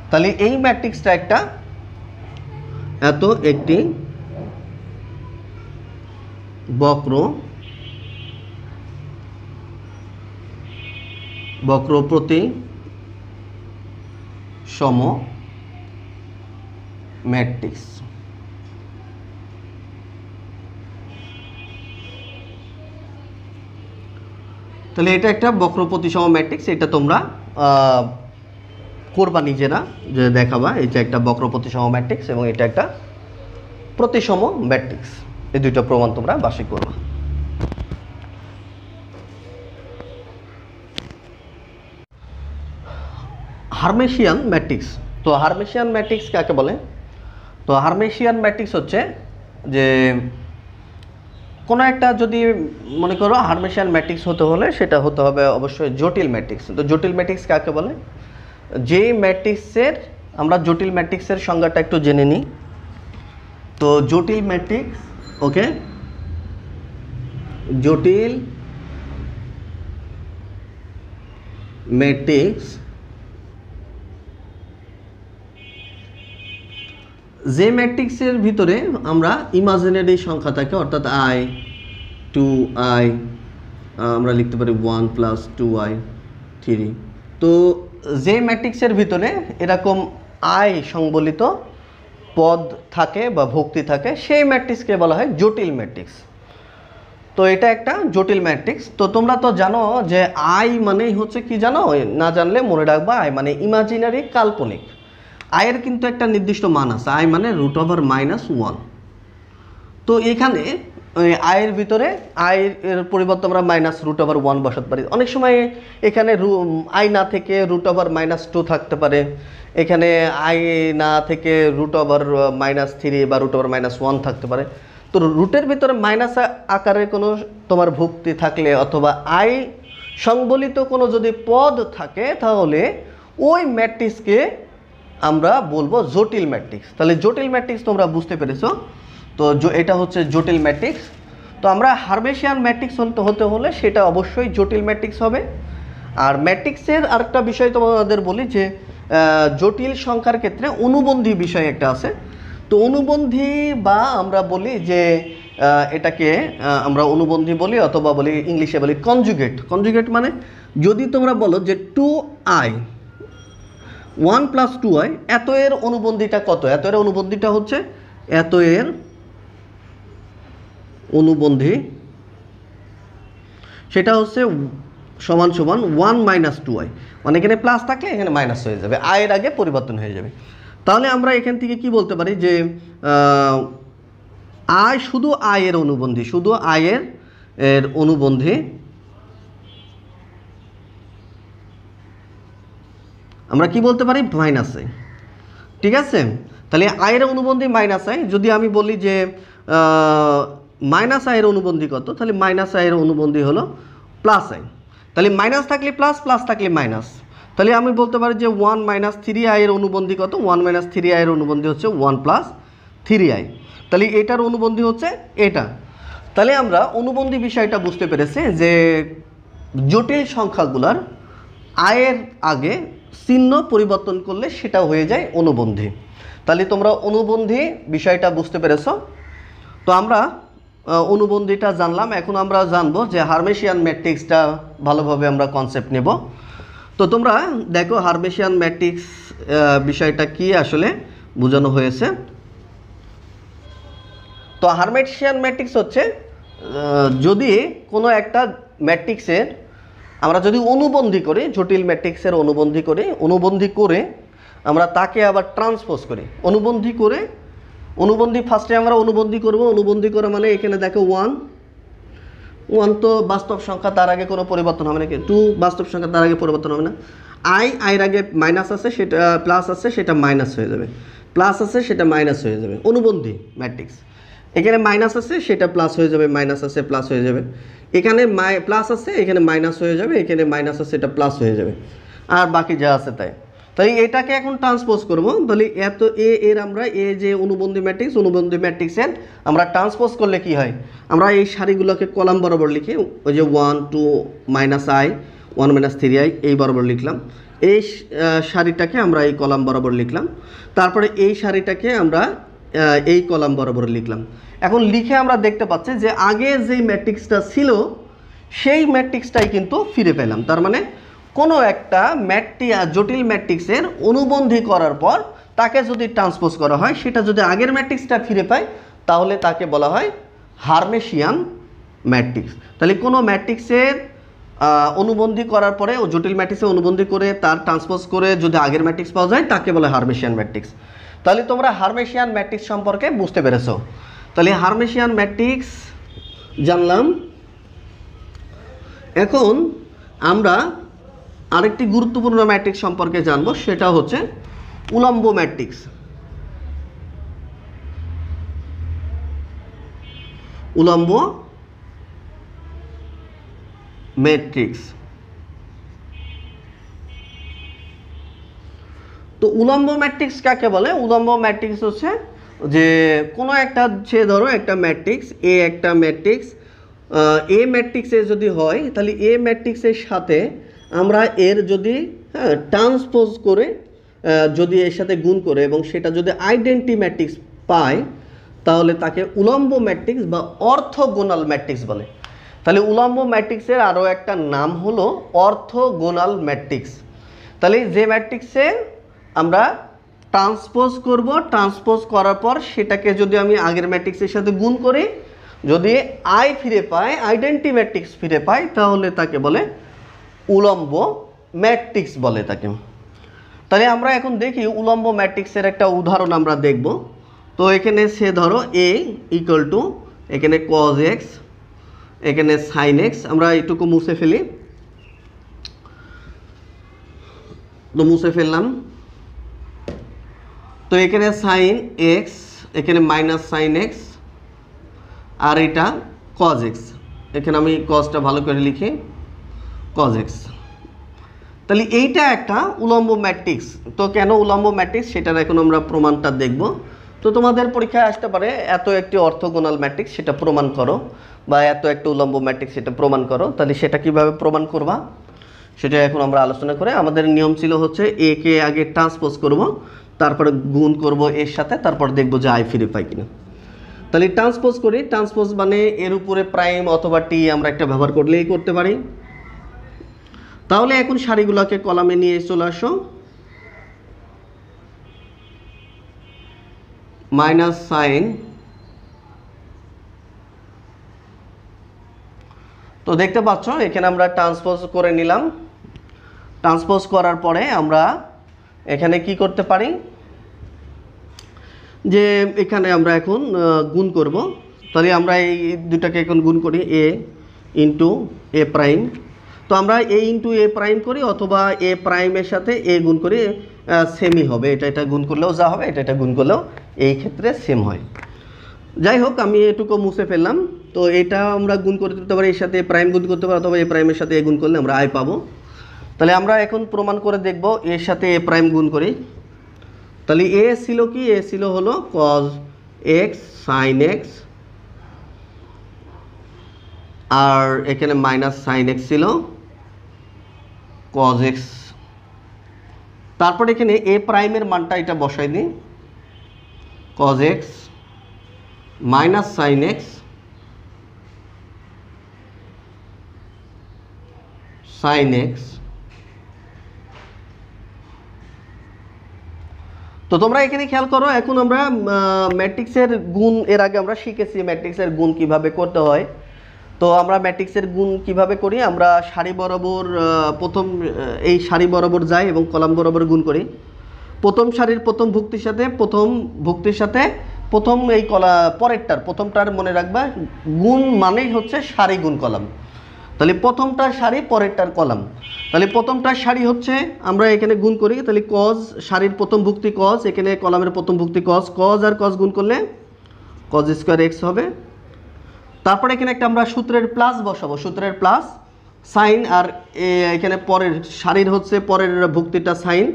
তাহলে এই ম্যাট্রিক্সটা একটা একটি বক্র প্রতিসম ম্যাট্রিক্স। তাহলে এটা একটা বক্র প্রতিসম ম্যাট্রিক্স, এটা তোমরা করবা নিজেরা, যে দেখাবা এটা একটা বক্র প্রতিসম ম্যাট্রিক্স এবং এটা একটা প্রতিসম ম্যাট্রিক্স। এই দুইটা প্রমাণ তোমরা বাসে করবা। হার্মেশিয়ান ম্যাট্রিক্স। তো হার্মেশিয়ান ম্যাট্রিক্স কাকে বলে? তো হার্মেশিয়ান ম্যাট্রিক্স হচ্ছে যে কোনো একটা, যদি মনে করো হার্মেশিয়ান ম্যাট্রিক্স হতে হলে সেটা হতে হবে অবশ্যই জটিল ম্যাট্রিক্স। তো জটিল ম্যাট্রিক্স কাকে বলে? যে ম্যাট্রিক্সের, আমরা জটিল ম্যাট্রিক্সের সংজ্ঞাটা একটু জেনে নিই। তো জটিল ম্যাট্রিক্স, ওকে, জটিল ম্যাট্রিক্স যে ম্যাট্রিক্সের ভিতরে আমরা ইমাজিনারি সংখ্যা থাকে, অর্থাৎ i 2i, আমরা লিখতে পারি 1 + 2i 3। তো যে ম্যাট্রিক্সের ভিতরে এরকম i সংবলিত পদ থাকে বা ভক্তি থাকে সেই ম্যাট্রিক্সকে বলা হয় জটিল ম্যাট্রিক্স। তো এটা একটা জটিল ম্যাট্রিক্স। তো তোমরা তো জানো যে i মানেই হচ্ছে কি জানো, না জানলে মনে রাখবা, i মানে ইমাজিনারি, কাল্পনিক। i এর কিন্তু একটা নির্দিষ্ট মান আছে, i মানে √(-1)। তো এখানে i এর ভিতরে i এর পরিবর্তে আমরা -√(1) বসাতে পারি। অনেক সময় এখানে i না থেকে √(-2) থাকতে পারে, এখানে i না থেকে √(-3) বা √(-1) থাকতে পারে। তো রুটের ভিতরে মাইনাস আকারে কোনো তোমার ভুক্তি থাকলে অথবা i সংবলিত কোনো যদি পদ থাকে তাহলে ওই ম্যাট্রিক্সকে আমরা বলবো জটিল ম্যাট্রিক্স। তাহলে জটিল ম্যাট্রিক্স তোমরা বুঝতে পেরেছো। তো এটা হচ্ছে জটিল ম্যাট্রিক্স। তো আমরা হার্মেশিয়ান ম্যাট্রিক্স হতে হলে সেটা অবশ্যই জটিল ম্যাট্রিক্স হবে। আর ম্যাট্রিক্সের আরেকটা বিষয় তোমাদের বলি যে জটিল সংখ্যার ক্ষেত্রে অনুবন্ধী বিষয় একটা আছে। তো অনুবন্ধী বা আমরা বলি যে এটাকে আমরা অনুবন্ধী বলি অথবা বলি ইংলিশে বলি কনজুগেট। কনজুগেট মানে যদি তোমরা বলো যে 2i 1 + 2i, এত এর অনুবন্ধীটা কত? এত এর অনুবন্ধীটা হচ্ছে, এত এর অনুবন্ধী সেটা হচ্ছে সমান সমান 1 - 2i, মানে এখানে প্লাস থাকলে এখানে মাইনাস হয়ে যাবে, i এর আগে পরিবর্তন হয়ে যাবে। তাহলে আমরা এখান থেকে কি বলতে পারি যে i শুধু i এর অনুবন্ধী, শুধু i এর অনুবন্ধী আমরা কি বলতে পারি? -i। ঠিক আছে, তাহলে i এর অনুবন্ধী -i। যদি আমি বলি যে -i এর অনুবন্ধী কত, তাহলে -i এর অনুবন্ধী হলো +i। তাহলে মাইনাস থাকলে প্লাস, প্লাস থাকলে মাইনাস। তাহলে আমি বলতে পারি যে 1 - 3i এর অনুবন্ধী কত? 1 - 3i এর অনুবন্ধী হচ্ছে 1 + 3i। তাহলে এটার অনুবন্ধী হচ্ছে এটা। তাহলে আমরা অনুবন্ধী বিষয়টা বুঝতে পেরেছি যে জটিল সংখ্যাগুলোর i এর আগে চিহ্ন পরিবর্তন করলে সেটা হয়ে যায় অনুবন্ধী। তাহলে তোমরা অনুবন্ধী বিষয়টা বুঝতে পেরেছো। তো আমরা অনুবন্ধীটা জানলাম, এখন আমরা জানবো যে হার্মেশিয়ান ম্যাট্রিক্সটা ভালোভাবে আমরা কনসেপ্ট নেব। তো তোমরা দেখো হার্মেশিয়ান ম্যাট্রিক্স বিষয়টা কি আসলে বোঝানো হয়েছে। তো হার্মেশিয়ান ম্যাট্রিক্স হচ্ছে যদি কোনো একটা ম্যাট্রিক্সের আমরা যদি অনুবন্ধী করি, জটিল ম্যাট্রিক্সের অনুবন্ধী করে আমরা তাকে আবার ট্রান্সপোজ করি। অনুবন্ধী ফার্স্টে আমরা অনুবন্ধী করব। অনুবন্ধী করে মানে এখানে দেখো 1 তো বাস্তব সংখ্যা, তার আগে কোনো পরিবর্তন হবে না। 2 বাস্তব সংখ্যা, তার আগে পরিবর্তন হবে না। আইয়ের আগে মাইনাস আছে সেটা প্লাস আছে সেটা মাইনাস হয়ে যাবে, প্লাস আছে সেটা মাইনাস হয়ে যাবে, অনুবন্ধী ম্যাট্রিক্স। এখানে মাইনাস আছে সেটা প্লাস হয়ে যাবে, মাইনাস আছে প্লাস হয়ে যাবে, এখানে প্লাস আছে এখানে মাইনাস হয়ে যাবে, এখানে মাইনাস আছে এটা প্লাস হয়ে যাবে, আর বাকি যা আছে তাই। তাই এটাকে এখন ট্রান্সপোজ করব, তাহলে এত এর আমরা যে অনুবন্ধী ম্যাট্রিক্সের আমরা ট্রান্সপোজ করলে কি হয়, আমরা এই সারিগুলোকে কলাম বরাবর লিখি, ওই যে 1 2 -i 1 -3i এই বরাবর লিখলাম, এই সারিটাকে আমরা এই কলাম বরাবর লিখলাম, তারপরে এই সারিটাকে আমরা এই কলাম বরাবর লিখলাম। এখন লিখে আমরা দেখতে পাচ্ছি যে আগে যেই ম্যাট্রিক্সটা ছিল সেই ম্যাট্রিক্সটাই কিন্তু ফিরে পেলাম। তার মানে কোনো একটা জটিল ম্যাট্রিক্সের অনুবন্ধী করার পর তাকে যদি ট্রান্সপোজ করা হয়, সেটা যদি আগের ম্যাট্রিক্সটা ফিরে পায় তাহলে তাকে বলা হয় হার্মেশিয়ান ম্যাট্রিক্স। তাহলে কোনো ম্যাট্রিক্সের অনুবন্ধী করার পরে ও জটিল ম্যাট্রিক্সে অনুবন্ধী করে তার ট্রান্সপোজ করে যদি আগের ম্যাট্রিক্স পাওয়া যায় তাকে বলে হার্মেশিয়ান ম্যাট্রিক্স। তাহলে তোমরা হার্মেশিয়ান ম্যাট্রিক্স সম্পর্কে বুঝতে পেরেছো। তাহলে হার্মেশিয়ান ম্যাট্রিক্স জানলাম। এখন আমরা আরেকটি গুরুত্বপূর্ণ ম্যাট্রিক্স সম্পর্কে জানবো, সেটা হচ্ছে উলম্ব ম্যাট্রিক্স। উলম্ব ম্যাট্রিক্স। তো উলম্ব ম্যাট্রিক্স কাকে বলে? উলম্ব ম্যাট্রিক্স হচ্ছে যে কোনো একটা, সে ধরো একটা ম্যাট্রিক্স এ, একটা ম্যাট্রিক্স এ ম্যাট্রিক্সে যদি হয় তাহলে এ ম্যাট্রিক্সের সাথে আমরা এর যদি ট্রান্সপোজ করে যদি এর সাথে গুণ করে এবং সেটা যদি আইডেন্টি ম্যাট্রিক্স পায় তাহলে তাকে উলম্ব ম্যাট্রিক্স বা অর্থগোনাল ম্যাট্রিক্স বলে। তাহলে উলম্ব ম্যাট্রিক্সের আরও একটা নাম হলো অর্থগোনাল ম্যাট্রিক্স। তাহলে যে ম্যাট্রিক্সে আমরা ট্রান্সপোজ করব, ট্রান্সপোজ করার পর সেটাকে যদি আমি আগের ম্যাট্রিক্সের সাথে গুণ করি, যদি আই ফিরে পাই, আইডেন্টি ম্যাট্রিক্স ফিরে পাই, তাহলে তাকে বলে উলম্ব ম্যাট্রিক্স বলে তাকে। তাহলে আমরা এখন দেখি উলম্ব ম্যাট্রিক্সের একটা উদাহরণ আমরা দেখব। তো এখানে সে ধরো এ ইকুয়াল টু এখানে cos x, এখানে sin x, আমরা এইটুকু মুছে ফেলি, তো মুছে ফেললাম। তো এখানে sin x, এখানে মাইনাস sin x, আর এটা cos x, এখানে আমি cosটা ভালো করে লিখি cos x। তাহলে এইটা একটা উলম্ব ম্যাট্রিক্স। তো কেন উলম্ব ম্যাট্রিক্স সেটার এখন আমরা প্রমাণটা দেখব। তো তোমাদের পরীক্ষায় আসতে পারে এত একটি অর্থগোনাল ম্যাট্রিক্স সেটা প্রমাণ করো, বা এত একটা উলম্ব ম্যাট্রিক্স সেটা প্রমাণ করো। তাহলে সেটা কিভাবে প্রমাণ করবা সেটা এখন আমরা আলোচনা করে, আমাদের নিয়ম ছিল হচ্ছে এ কে আগে ট্রান্সপোজ করব, তারপরে গুণ করব এর সাথে, তারপর দেখব যে আই ফিরে পাই কিনা। তাহলে ট্রান্সপোজ করি, ট্রান্সপোজ মানে এর উপরে প্রাইম অথবা টি আমরা একটা ব্যবহার করলেই করতে পারি। তাহলে এখন সারিগুলোকে কলামে নিয়ে চলে আসো, মাইনাস সাইন। তো দেখতে পাচ্ছ এখানে আমরা ট্রান্সপোজ করে নিলাম। ট্রান্সপোজ করার পরে আমরা এখানে কি করতে পারি, যে এখানে আমরা এখন গুণ করব। তাহলে আমরা এই দুটাকে এখন গুণ করি, এ ইন্টু এ প্রাইম। তো আমরা এ ইন্টু এ প্রাইম করি অথবা এ প্রাইমের সাথে এ গুণ করি, সেমই হবে। এটা গুণ করলেও যা হবে এটা গুণ করলেও এই ক্ষেত্রে সেম হয়। যাই হোক, আমি এটুকু মুছে ফেললাম। তো এটা আমরা গুণ করে দিতে পারি, এর সাথে এ প্রাইম গুণ করতে পারি, অথবা এ প্রাইমের সাথে এ গুণ করলে আমরা আই পাবো। তাহলে আমরা এখন প্রমাণ করে দেখব, এর সাথে এ প্রাইম গুণ করি। তাহলে এ ছিল কি, এ ছিল হলো cos x sin x, আর এখানে মাইনাস sin x ছিল cos x। তারপর এখানে এ প্রাইমের মানটা এটা বসাই দিই, cos x minus sin x sin x। তো তোমরা এখানে খেয়াল করো, এখন আমরা ম্যাট্রিক্সের গুণ এর আগে আমরা শিখেছি ম্যাট্রিক্সের গুণ কিভাবে করতে হয়। তো আমরা ম্যাট্রিক্সের গুণ কিভাবে করি, আমরা সারি বরাবর প্রথম এই সারি বরাবর যাই এবং কলাম বরাবর গুণ করি। প্রথম সারির প্রথম ভুক্তির সাথে প্রথম এই পরেরটার প্রথমটার মনে রাখবা, গুণ মানেই হচ্ছে সারি গুণ কলাম। তাহলে প্রথমটার সারি পরেরটার কলাম। তাহলে প্রথমটার সারি হচ্ছে আমরা এখানে গুণ করি, তাহলে কজ সারির প্রথম ভুক্তি কজ, এখানে কলামের প্রথম ভুক্তি কজ, কজ আর কজ গুণ করলে কজ স্কোয়ার এক্স হবে। তারপরে এখানে একটা আমরা সূত্রের প্লাস বসাবো, সূত্রের প্লাস সাইন, আর এখানে পরের সারির হচ্ছে পরের ভুক্তিটা সাইন,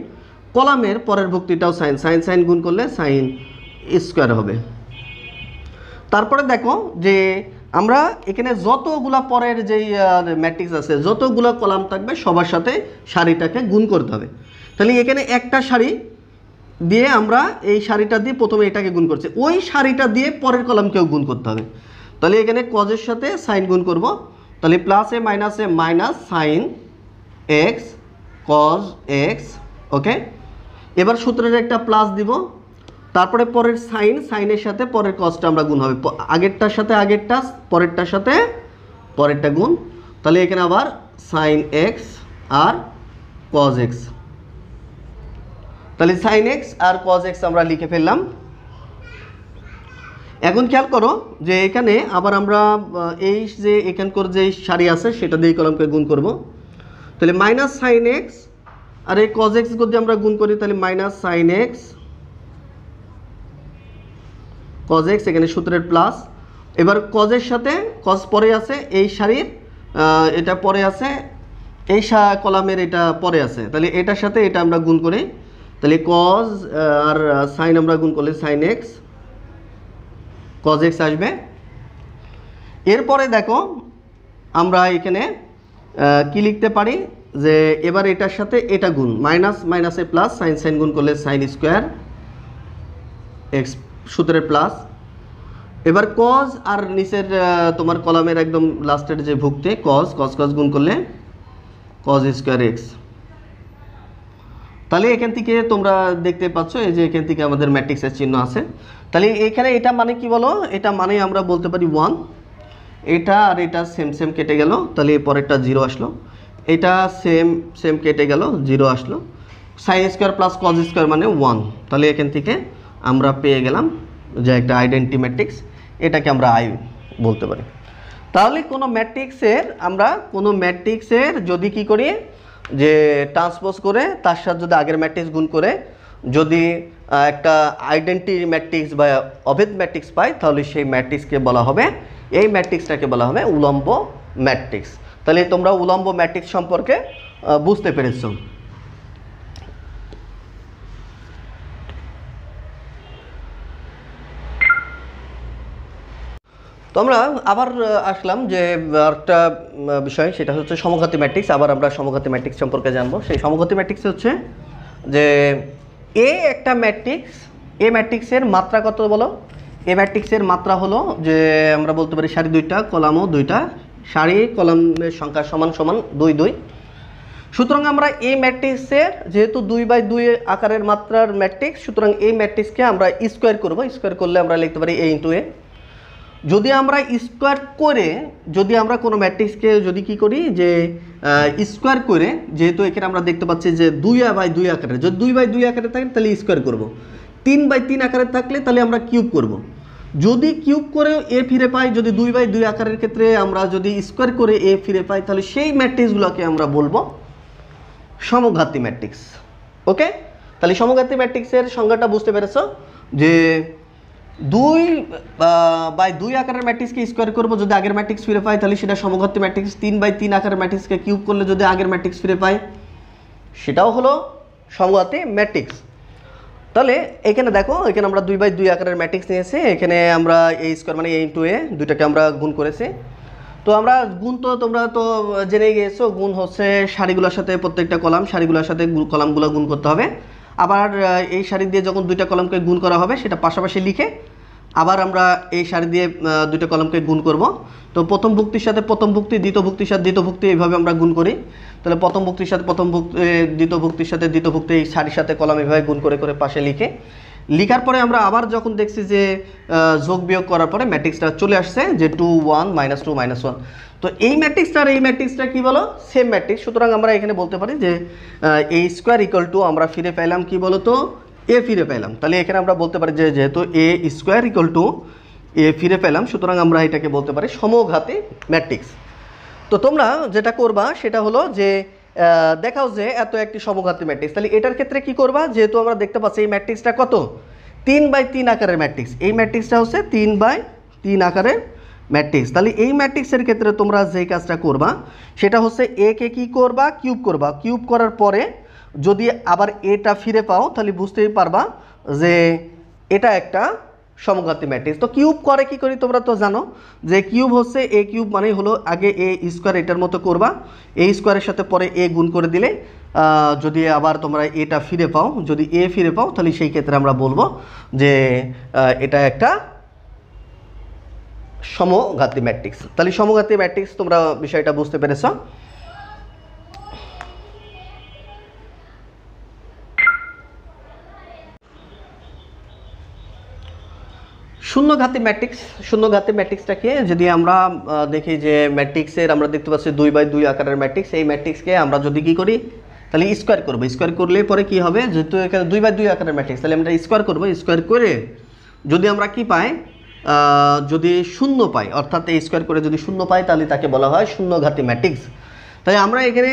কলামের পরের ভুক্তিটাও সাইন, সাইন সাইন গুণ করলে সাইন স্কোয়ার হবে। তারপরে দেখো যে আমরা এখানে যতগুলা পরের যেই ম্যাট্রিক্স আছে, যতগুলো কলাম থাকবে সবার সাথে সারিটাকে গুণ করতে হবে। তাহলে এখানে একটা সারি দিয়ে আমরা এই সারিটা দিয়ে প্রথমে এটাকে গুণ করছি, ওই সারিটা দিয়ে পরের কলামকেও গুণ করতে হবে। তাহলে এখানে কজের সাথে সাইন গুণ করব, তাহলে প্লাসে মাইনাসে minus sign x cos x. Okay, এবার সূত্রের একটা প্লাস দিব, তারপরে পরের সাইন, সাইনের সাথে পরের কজটা আমরা গুণ হবে, আগেরটার সাথে আগেরটা, পরেরটার সাথে পরেরটা গুণ। তাহলে এখানে আবার সাইন এক্স আর কজ এক্স, তাহলে সাইন এক্স আর কজ এক্স আমরা লিখে ফেললাম। এখন খেয়াল করো যে এখানে আবার আমরা এই যে এখানকার যে সারি আছে সেটা দিয়ে কলমকে গুণ করব। তাহলে মাইনাস সাইন এক্স আর এই কজ এক্স যদি আমরা গুণ করি তাহলে minus sign x cos x, এখানে সূত্রের প্লাস। এবার কজের সাথে কজ পরে আছে, এই সারির এটা পরে আছে, এই কলামের এটা পরে আছে, তাহলে এটার সাথে এটা আমরা গুণ করি, তাহলে কজ আর সাইন আমরা গুণ করলে সাইন এক্স কজ এক্স আসবে। এরপরে দেখো আমরা এখানে কি লিখতে পারি যে এবার এটার সাথে এটা গুণ, মাইনাস মাইনাসে প্লাস, সাইন সাইন গুণ করলে সাইন স্কোয়ার এক্স সূত্রের প্লাস। এবার কজ আর নিচের তোমার কলামের একদম লাস্টের যে ভুক্তি কজ, কজ কজ গুণ করলে কজ স্কোয়ার এক্স। তাহলে এখান থেকে তোমরা দেখতে পাচ্ছ এই যে এখান থেকে আমাদের ম্যাট্রিক্সের চিহ্ন আছে। তাহলে এখানে এটা মানে কি বলো, এটা মানে আমরা বলতে পারি 1, এটা আর এটা সেম সেম কেটে গেল, তাহলে পরেরটা 0 আসলো, এটা সেম সেম কেটে গেল 0 আসলো, sine square plus cos square মানে 1। তাহলে এখান থেকে আমরা পেয়ে গেলাম যে একটা আইডেন্টি ম্যাট্রিক্স, এটাকে আমরা আই বলতে পারি। তাহলে কোনো ম্যাট্রিক্সের যদি কি করি যে ট্রান্সপোজ করে তার সাথে যদি আগের ম্যাট্রিক্স গুণ করে যদি একটা আইডেন্টি ম্যাট্রিক্স বা অভেদ ম্যাট্রিক্স পাই, তাহলে সেই ম্যাট্রিক্সকে বলা হবে, এই ম্যাট্রিক্সটাকে বলা হবে উলম্ব ম্যাট্রিক্স। তাহলে তোমরা উলম্ব ম্যাট্রিক্স সম্পর্কে বুঝতে পেরেছো। তো আমরা আবার আসলাম যে একটা বিষয়, সেটা হচ্ছে সমঘাতী ম্যাট্রিক্স। আবার আমরা সমঘাতী ম্যাট্রিক্স সম্পর্কে জানবো। সেই সমঘাতী ম্যাট্রিক্স হচ্ছে যে এ একটা ম্যাট্রিক্স, এ ম্যাট্রিক্সের মাত্রা কত বলো? এ ম্যাট্রিক্সের মাত্রা হলো যে আমরা বলতে পারি সারি 2টা কলামও 2টা, সারি কলামের সংখ্যা সমান সমান 2 2। সুতরাং আমরা এই ম্যাট্রিক্সের যেহেতু 2/2 আকারের মাত্রার ম্যাট্রিক্স, সুতরাং এই ম্যাট্রিক্সকে আমরা স্কোয়ার করব। স্কোয়ার করলে আমরা লিখতে পারি a × a। যদি আমরা স্কোয়ার করে যদি আমরা কোনো ম্যাট্রিক্সকে যদি কি করি যে স্কোয়ার করে, যেহেতু এখানে আমরা দেখতে পাচ্ছি যে 2/2 আকারে, যদি 2/2 আকারে থাকে তাহলে স্কোয়ার করব, 3/3 আকারে থাকলে তাহলে আমরা কিউব করব। যদি কিউব করে এ ফিরে পাই, যদি 2/2 আকারের ক্ষেত্রে আমরা যদি স্কোয়ার করে এ ফিরে পাই, তাহলে সেই ম্যাট্রিক্সগুলোকে আমরা বলবো সমঘাতী ম্যাট্রিক্স। ওকে, তাহলে সমঘাতী ম্যাট্রিক্সের সংজ্ঞাটা বুঝতে পেরেছো যে 2/2 আকারের ম্যাট্রিক্সকে স্কোয়ার করবো, যদি আগের ম্যাট্রিক্স ফিরে পাই তাহলে সেটা সমঘাতী ম্যাট্রিক্স। 3/3 আকারের ম্যাট্রিক্সকে কিউব করলে যদি আগের ম্যাট্রিক্স ফিরে পাই সেটাও হলো সমঘাতী ম্যাট্রিক্স। তাহলে এখানে দেখো, এখানে আমরা 2/2 আকারের ম্যাট্রিক্স নিয়েছি, এখানে আমরা a স্কোয়ার মানে a × a দুইটাকে আমরা গুণ করেছি। তো আমরা গুণ তো তোমরা তো জেনে গিয়েছো, গুণ হচ্ছে সারিগুলোর সাথে প্রত্যেকটা কলাম, সারিগুলোর সাথে কলামগুলো গুণ করতে হবে। আবার এই সারি দিয়ে যখন 2টা কলামকে গুণ করা হবে সেটা পাশাপাশি লিখে আবার আমরা এই সারি দিয়ে 2টা কলামকে গুণ করব। তো প্রথম ভুক্তির সাথে প্রথম ভুক্তি, দ্বিতীয় ভুক্তির সাথে দ্বিতীয় ভুক্তি, এইভাবে আমরা গুণ করি। তাহলে প্রথম ভুক্তির সাথে প্রথম ভুক্তি, দ্বিতীয় ভুক্তির সাথে দ্বিতীয় ভুক্তি, এই সারির সাথে কলাম এভাবে গুণ করে করে পাশে লিখার পরে আমরা আবার যখন দেখছি যে যোগ বিয়োগ করার পরে ম্যাট্রিক্সটা চলে আসছে যে 2 1 -2 -1। তো এই ম্যাট্রিক্সটা আর এই ম্যাট্রিক্সটা কি বলো? Same matrix. সুতরাং আমরা এখানে বলতে পারি যে a স্কোয়ার = আমরা ফিরে পেলাম কি বলো তো, a ফিরে পেলাম। তাহলে এখানে আমরা বলতে পারি যে যেহেতু a স্কোয়ার = a ফিরে পেলাম, সুতরাং আমরা এটাকে বলতে পারি সমঘাতী ম্যাট্রিক্স। তো তোমরা যেটা করবা সেটা হলো যে দেখাও যে এত একটি সমঘাতী ম্যাট্রিক্স, তাহলে এটার ক্ষেত্রে কি করবা, যেহেতু আমরা দেখতে পাচ্ছি এই ম্যাট্রিক্সটা কত 3/3 আকারের ম্যাট্রিক্স, এই ম্যাট্রিক্সটা হচ্ছে 3/3 আকারের ম্যাট্রিক্স। তাহলে এই ম্যাট্রিক্সের ক্ষেত্রে তোমরা যেই কাজটা করবা সেটা হচ্ছে এ কে কী করবা, কিউব করবা। কিউব করার পরে যদি আবার এটা ফিরে পাও তাহলে বুঝতেই পারবা যে এটা একটা সমঘাতী ম্যাট্রিক্স। তো কিউব করে কি করি তোমরা তো জানো যে কিউব হচ্ছে এ কিউব মানে হলো আগে এ স্কোয়ার এটার মতো করবা, এ স্কোয়ারের সাথে পরে এ গুণ করে দিলে যদি আবার তোমরা এটা ফিরে পাও, যদি এ ফিরে পাও তাহলে সেই ক্ষেত্রে আমরা বলবো যে এটা একটা সমঘাতী ম্যাট্রিক্স। তাহলে সমঘাতী ম্যাট্রিক্স তোমরা বিষয়টা বুঝতে পেরেছ। শূন্যঘাতী ম্যাট্রিক্স, শূন্যঘাতী ম্যাট্রিক্সটাকে যদি আমরা দেখি যে ম্যাট্রিক্সের আমরা দেখতে পাচ্ছি 2/2 আকারের ম্যাট্রিক্স, এই ম্যাট্রিক্সকে আমরা যদি কি করি তাহলে স্কোয়ার করবো। স্কোয়ার করলে পরে কি হবে, যেহেতু এখানে 2/2 আকারের ম্যাট্রিক্স তাহলে আমরা স্কোয়ার করবো। স্কোয়ার করে যদি আমরা কি পাই, যদি শূন্য পাই, অর্থাৎ এই স্কোয়ার করে যদি শূন্য পাই তাহলে তাকে বলা হয় শূন্যঘাতী ম্যাট্রিক্স। তাই আমরা এখানে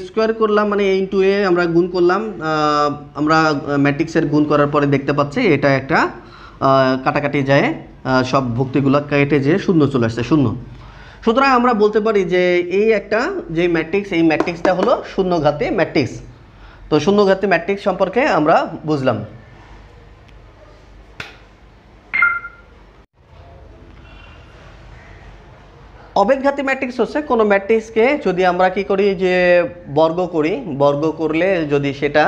স্কোয়ার করলাম মানে এ ইন্টু এ আমরা গুণ করলাম, আমরা ম্যাট্রিক্সের গুণ করার পরে দেখতে পাচ্ছি এটা একটা কাটাকাটি যায়, সব ভুক্তিগুলো কেটে যেয়ে শূন্য চলে আসছে, শূন্য। সুতরাং আমরা বলতে পারি যে এই একটা যে ম্যাট্রিক্স, এই ম্যাট্রিক্সটা হলো শূন্যঘাতী ম্যাট্রিক্স। তো শূন্যঘাতী ম্যাট্রিক্স সম্পর্কে আমরা বুঝলাম। অবেদঘাতী ম্যাট্রিক্স হচ্ছে কোনো ম্যাট্রিক্সকে যদি আমরা কি করি যে বর্গ করি, বর্গ করলে যদি সেটা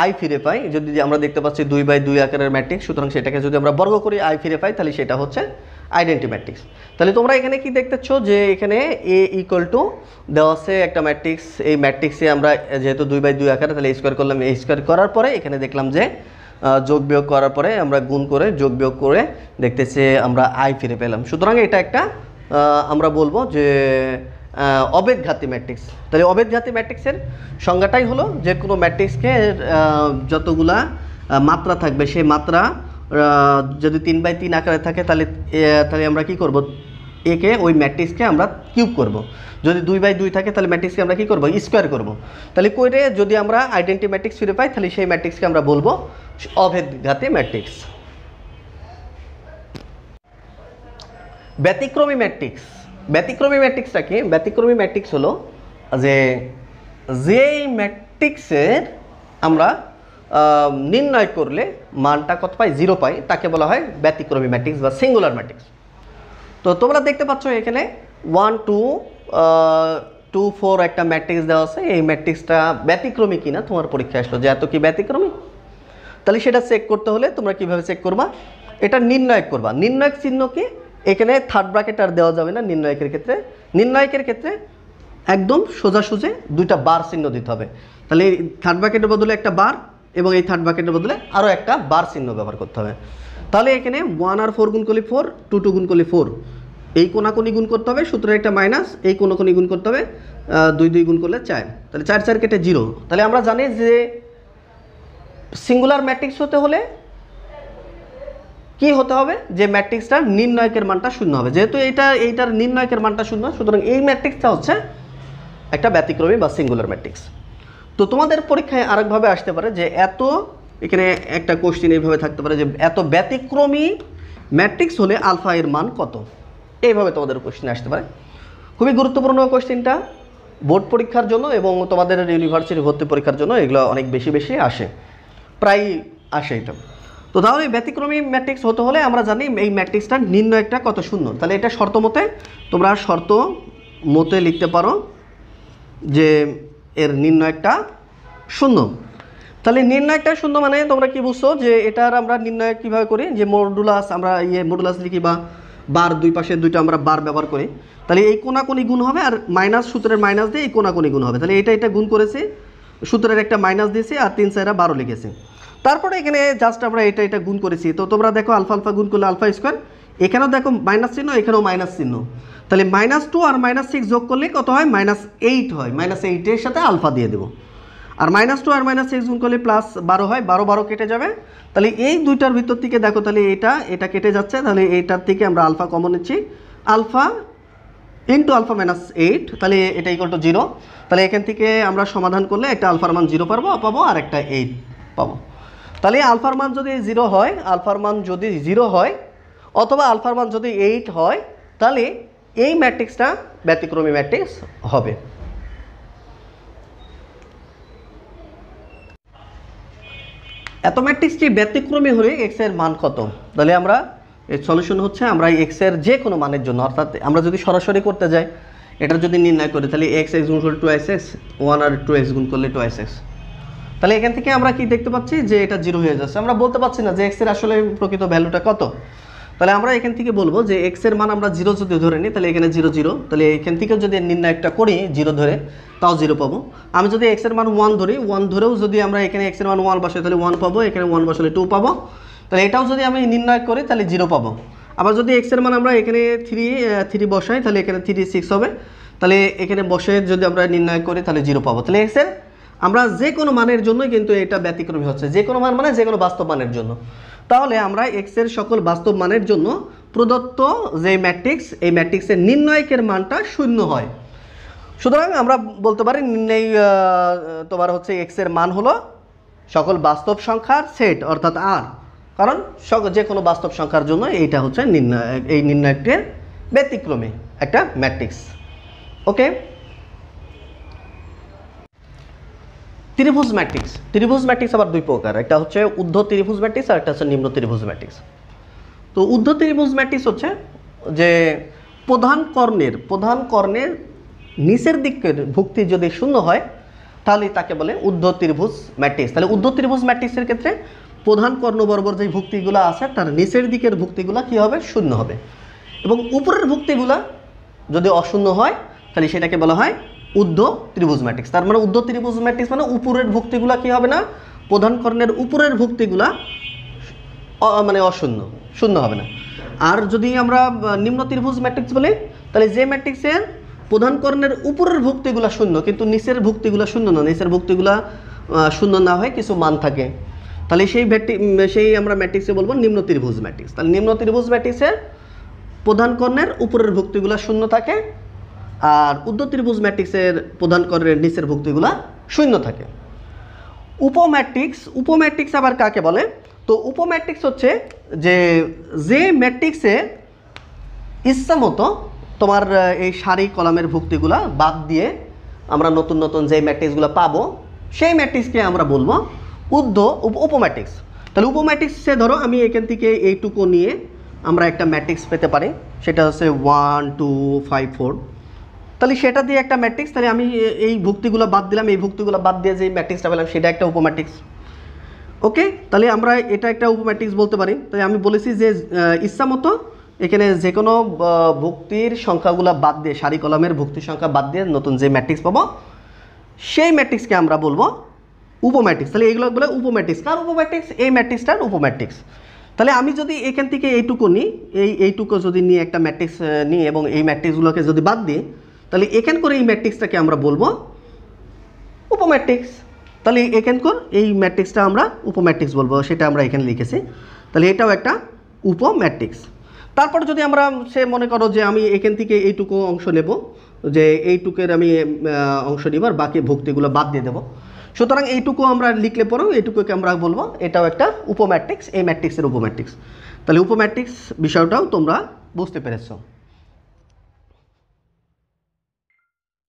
আই ফিরে পাই, যদি আমরা দেখতে পাচ্ছি 2/2 আকারের ম্যাট্রিক্স, সুতরাং সেটাকে যদি আমরা বর্গ করি আই ফিরে পাই তাহলে সেটা হচ্ছে আইডেন্টি ম্যাট্রিক্স। তাহলে তোমরা এখানে কি দেখতেছ যে এখানে এ ইকুয়াল টু দেওয়া আছে একটা ম্যাট্রিক্স, এই ম্যাট্রিক্সে আমরা যেহেতু 2/2 আকারে তাহলে স্কোয়ার করলাম, এই স্কোয়ার করার পরে এখানে দেখলাম যে যোগ বিয়োগ করার পরে আমরা গুণ করে যোগ বিয়োগ করে দেখতেছি আমরা আই ফিরে পেলাম। সুতরাং এটা একটা আমরা বলবো যে অবেদঘাতী ম্যাট্রিক্স। তাহলে অবেদঘাতী ম্যাট্রিক্সের সংজ্ঞাটাই হলো যে কোনো ম্যাট্রিক্সকে যতগুলা মাত্রা থাকবে সেই মাত্রা যদি 3/3 আকারে থাকে তাহলে আমরা কি করব, একে ওই ম্যাট্রিক্সকে আমরা কিউব করব। যদি 2/2 থাকে তাহলে ম্যাট্রিক্সকে আমরা কি করব, স্কোয়ার করব। তাহলে করে যদি আমরা আইডেন্টি ম্যাট্রিক্স ফিরে পাই তাহলে সেই ম্যাট্রিক্সকে আমরা বলবো অবেদঘাতী ম্যাট্রিক্স। ব্যতিক্রমী ম্যাট্রিক্স, ব্যতিক্রমী ম্যাট্রিক্সটা কি? ব্যতিক্রমী ম্যাট্রিক্স হলো যে যেই ম্যাট্রিক্সের আমরা নির্ণয় করলে মানটা কত পাই, 0 পাই, তাকে বলা হয় ব্যতিক্রমী ম্যাট্রিক্স বা সিঙ্গুলার ম্যাট্রিক্স। তো তোমরা দেখতে পাচ্ছ এখানে 1 2 2 4 একটা ম্যাট্রিক্স দেওয়া আছে, এই ম্যাট্রিক্সটা ব্যতিক্রমী কিনা তোমার পরীক্ষা আসলো যে এত কি ব্যতিক্রমী, তাহলে সেটা চেক করতে হলে তোমরা কিভাবে চেক করবা, এটা নির্ণায়ক করবা। নির্ণায়ক চিহ্ন কি, এখানে থার্ড ব্র্যাকেট আর দেওয়া যাবে না নির্ণায়কের ক্ষেত্রে। নির্ণায়কের ক্ষেত্রে একদম সোজাসুজি দুইটা বার চিহ্ন দিতে হবে। তাহলে এই থার্ড ব্র্যাকেটের বদলে একটা বার এবং এই থার্ড ব্র্যাকেটের বদলে আরও একটা বার চিহ্ন ব্যবহার করতে হবে। তাহলে এখানে 1 আর 4 গুণ করলে 4, 2 2 গুণ করলে 4, এই কোনাকুনি গুণ করতে হবে, সূত্রের একটা মাইনাস, এই কোনাকুনি গুণ করতে হবে, 2 2 গুণ করলে 4, তাহলে 4 4 কেটে 0। তাহলে আমরা জানি যে সিঙ্গুলার ম্যাট্রিক্স হতে হলে কি হতে হবে, যে ম্যাট্রিক্সটার নির্ণায়কের মানটা শূন্য হবে। যেহেতু এইটার নির্ণায়কের মানটা শূন্য, সুতরাং এই ম্যাট্রিক্সটা হচ্ছে একটা ব্যতিক্রমী বা সিঙ্গুলার ম্যাট্রিক্স। তো তোমাদের পরীক্ষায় আরেকভাবে আসতে পারে যে এত, এখানে একটা কোশ্চেন এইভাবে থাকতে পারে যে এত ব্যতিক্রমী ম্যাট্রিক্স হলে আলফা এর মান কত, এইভাবে তোমাদের কোশ্চেন আসতে পারে। খুবই গুরুত্বপূর্ণ কোশ্চেনটা বোর্ড পরীক্ষার জন্য এবং তোমাদের ইউনিভার্সিটি ভর্তি পরীক্ষার জন্য এগুলো অনেক বেশি বেশি আসে, প্রায় আসে এটা। তো তাহলে ব্যতিক্রমী ম্যাট্রিক্স হতে হলে আমরা জানি এই ম্যাট্রিক্সটার নির্ণয়কটা কত শূন্য। তাহলে এটা শর্ত মতে তোমরা শর্ত মতে লিখতে পারো যে এর নির্ণয়কটা শূন্য। তাহলে নির্ণয়কটা শূন্য মানে তোমরা কি বুঝছো যে এটার আমরা নির্ণয় কীভাবে করি, যে মডুলাস আমরা মডুলাস লিখি বা বার, দুই পাশে দুইটা আমরা বার ব্যবহার করি। তাহলে এই কোনাকুনি গুণ হবে আর মাইনাস, সূত্রের মাইনাস দিয়ে এই কোনাকুনি গুণ হবে। তাহলে এটা গুণ করেছি, সূত্রের একটা মাইনাস দিয়েছি আর 3 4 12 লিখেছি। তারপরে এখানে জাস্ট আমরা এটা গুণ করেছি। তো তোমরা দেখো আলফা আলফা গুণ করলে আলফা স্কোয়ার, এখানেও দেখো মাইনাস চিহ্ন, এখানেও মাইনাস চিহ্ন। তাহলে -2 আর -6 যোগ করলে কত হয়, -8 হয়। -8 এর সাথে আলফা দিয়ে দেবো। আর -2 আর -6 গুণ করলে +12 হয়, 12 12 কেটে যাবে। তাহলে এই দুইটার ভিতর থেকে দেখো তাহলে এটা কেটে যাচ্ছে, তাহলে এইটার থেকে আমরা আলফা কমন নিচ্ছি। আলফা ইন্টু আলফা মাইনাস 8, তাহলে এটা ইকুয়াল টু 0। তাহলে এখান থেকে আমরা সমাধান করলে একটা আলফার মান 0 পাবো আর একটা 8 পাবো। তাহলে আলফার মান যদি 0 হয়, আলফার মান যদি 0 হয় অথবা আলফার মান যদি 8 হয়, তাহলে এই ম্যাট্রিক্সটা ব্যতিক্রমী ম্যাট্রিক্স হবে। এত ম্যাট্রিক্সটি ব্যতিক্রমী হলে এক্স এর মান কত? তাহলে আমরা এর সলিউশন হচ্ছে আমরা এক্স এর যে কোনো মানের জন্য, অর্থাৎ আমরা যদি সরাসরি করতে যাই, এটা যদি নির্ণয় করি তাহলে এক্স গুণ করলে 2x, 1 আর 2x গুণ করলে 2x। তাহলে এখান থেকে আমরা কি দেখতে পাচ্ছি যে এটা 0 হয়ে যাচ্ছে। আমরা বলতে পারছি না যে এক্স এর আসলে প্রকৃত ভ্যালুটা কত। তাহলে আমরা এখান থেকে বলবো যে এক্স এর মান আমরা 0 যদি ধরে নিই, তাহলে এখানে 0 0, তাহলে এখান থেকে যদি নির্ণয়টা করি 0 ধরে, তাও 0 পাবো। আমি যদি এক্স এর মান 1 ধরি, 1 ধরেও যদি আমরা এখানে এক্স এর মান 1 বসাই তাহলে 1 পাবো, এখানে 1 বসালে 2 পাবো। তাহলে এটাও যদি আমি নির্ণয় করি তাহলে 0 পাবো। আবার যদি এক্স এর মান আমরা এখানে 3 বসাই তাহলে এখানে 3 6 হবে। তাহলে এখানে বসে যদি আমরা নির্ণয় করি তাহলে 0 পাবো। তাহলে এক্স এর আমরা যে কোনো মানের জন্যই কিন্তু এটা ব্যতিক্রমী হচ্ছে, যে কোনো মান মানে যে কোনো বাস্তব মানের জন্য। তাহলে আমরা এক্স এর সকল বাস্তব মানের জন্য প্রদত্ত যে ম্যাট্রিক্স, এই ম্যাট্রিক্সের নির্ণায়কের মানটা 0 হয়। সুতরাং আমরা বলতে পারি নির্ণয় তোমার হচ্ছে এক্স এর মান হলো সকল বাস্তব সংখ্যার সেট, অর্থাৎ আর, কারণ যে কোনো বাস্তব সংখ্যার জন্য এইটা হচ্ছে এই নির্ণায়কের ব্যতিক্রমী একটা ম্যাট্রিক্স। ওকে, ত্রিভুজ ম্যাট্রিক্স। ত্রিভুজ ম্যাট্রিক্স আবার দুই প্রকার, একটা হচ্ছে ঊর্ধ্ব ত্রিভুজ ম্যাট্রিক্স আর একটা হচ্ছে নিম্ন ত্রিভুজ ম্যাট্রিক্স। তো ঊর্ধ্ব ত্রিভুজ ম্যাট্রিক্স হচ্ছে যে প্রধান কর্ণের নিচের দিকের ভুক্তি যদি শূন্য হয় তাহলে তাকে বলে ঊর্ধ্ব ত্রিভুজ ম্যাট্রিক্স। তাহলে ঊর্ধ্ব ত্রিভুজ ম্যাট্রিক্সের ক্ষেত্রে প্রধান কর্ণ বরাবর যে ভুক্তিগুলো আছে তার নিচের দিকের ভুক্তিগুলো কী হবে? শূন্য হবে। এবং উপরের ভুক্তিগুলা যদি অশূন্য হয় তাহলে সেটাকে বলা হয় ঊর্ধ্ব ত্রিভুজ ম্যাট্রিক্স। তার মানে ঊর্ধ্ব ত্রিভুজ ম্যাট্রিক্স মানে উপরের ভুক্তিগুলা কি হবে না? প্রধান কর্ণের উপরের ভুক্তিগুলা মানে শূন্য হবে না। আর যদি আমরা নিম্ন ত্রিভুজ ম্যাট্রিক্স বলি তাহলে যে ম্যাট্রিক্সের প্রধান কর্ণের উপরের ভুক্তিগুলা শূন্য কিন্তু নিচের ভুক্তিগুলা শূন্য না, নিচের ভুক্তিগুলা শূন্য না হয় কিছু মান থাকে, তাহলে সেই আমরা ম্যাট্রিক্সে বলবো নিম্ন ত্রিভুজ ম্যাট্রিক্স। তাহলে নিম্ন ত্রিভুজ ম্যাট্রিক্সের প্রধান কর্ণের উপরের ভুক্তিগুলা শূন্য থাকে আর ঊর্ধ্ব ত্রিভুজ ম্যাট্রিক্সের প্রধান কর্ণের নিচের ভুক্তিগুলা শূন্য থাকে। উপম্যাট্রিক্স আবার কাকে বলে? তো উপম্যাট্রিক্স হচ্ছে যে ম্যাট্রিক্সে ইচ্ছা মতো তোমার এই সারি কলামের ভুক্তিগুলা বাদ দিয়ে আমরা নতুন নতুন যে ম্যাট্রিক্সগুলো পাবো সেই ম্যাট্রিক্সকে আমরা বলবো উপম্যাট্রিক্স। তাহলে উপম্যাট্রিক্সে ধরো আমি এখান থেকে এইটুকু নিয়ে আমরা একটা ম্যাট্রিক্স পেতে পারি, সেটা হচ্ছে 1 2 5 4। তাহলে সেটা দিয়ে একটা ম্যাট্রিক্স, তাহলে আমি এই ভুক্তিগুলো বাদ দিলাম, এই ভুক্তিগুলো বাদ দিয়ে যে ম্যাট্রিক্সটা পেলাম সেটা একটা উপম্যাট্রিক্স। ওকে, তাহলে আমরা এটা একটা উপম্যাট্রিক্স বলতে পারি। তাই আমি বলেছি যে ইচ্ছা মতো এখানে যে কোনো ভুক্তির সংখ্যাগুলো বাদ দিয়ে, সারি কলামের ভুক্তির সংখ্যা বাদ দিয়ে নতুন যে ম্যাট্রিক্স পাবো সেই ম্যাট্রিক্সকে আমরা বলবো উপম্যাট্রিক্স। তাহলে এইগুলো বলে উপম্যাট্রিক্স। কার উপম্যাট্রিক্স? এই ম্যাট্রিক্সটার উপম্যাট্রিক্স। তাহলে আমি যদি এখান থেকে এইটুকু নিই, এইটুকু যদি নিয়ে একটা ম্যাট্রিক্স নিই এবং এই ম্যাট্রিক্সগুলোকে যদি বাদ দিই তাহলে এখান করে এই ম্যাট্রিক্সটাকে আমরা বলবো উপম্যাট্রিক্স। তাহলে এখান করে এই ম্যাট্রিক্সটা আমরা উপম্যাট্রিক্স বলবো, সেটা আমরা এখানে লিখেছি। তাহলে এটাও একটা উপম্যাট্রিক্স। তারপর যদি আমরা মনে করো যে আমি এখান থেকে এইটুকু অংশ নেব, যে এইটুকের আমি অংশ নিব আর বাকি ভুক্তিগুলো বাদ দিয়ে দেবো, সুতরাং এইটুকু আমরা লিখলে পরেও এইটুকুকে আমরা বলবো এটাও একটা উপম্যাট্রিক্স, এই ম্যাট্রিক্সের উপম্যাট্রিক্স। তাহলে উপম্যাট্রিক্স বিষয়টাও তোমরা বুঝতে পেরেছো।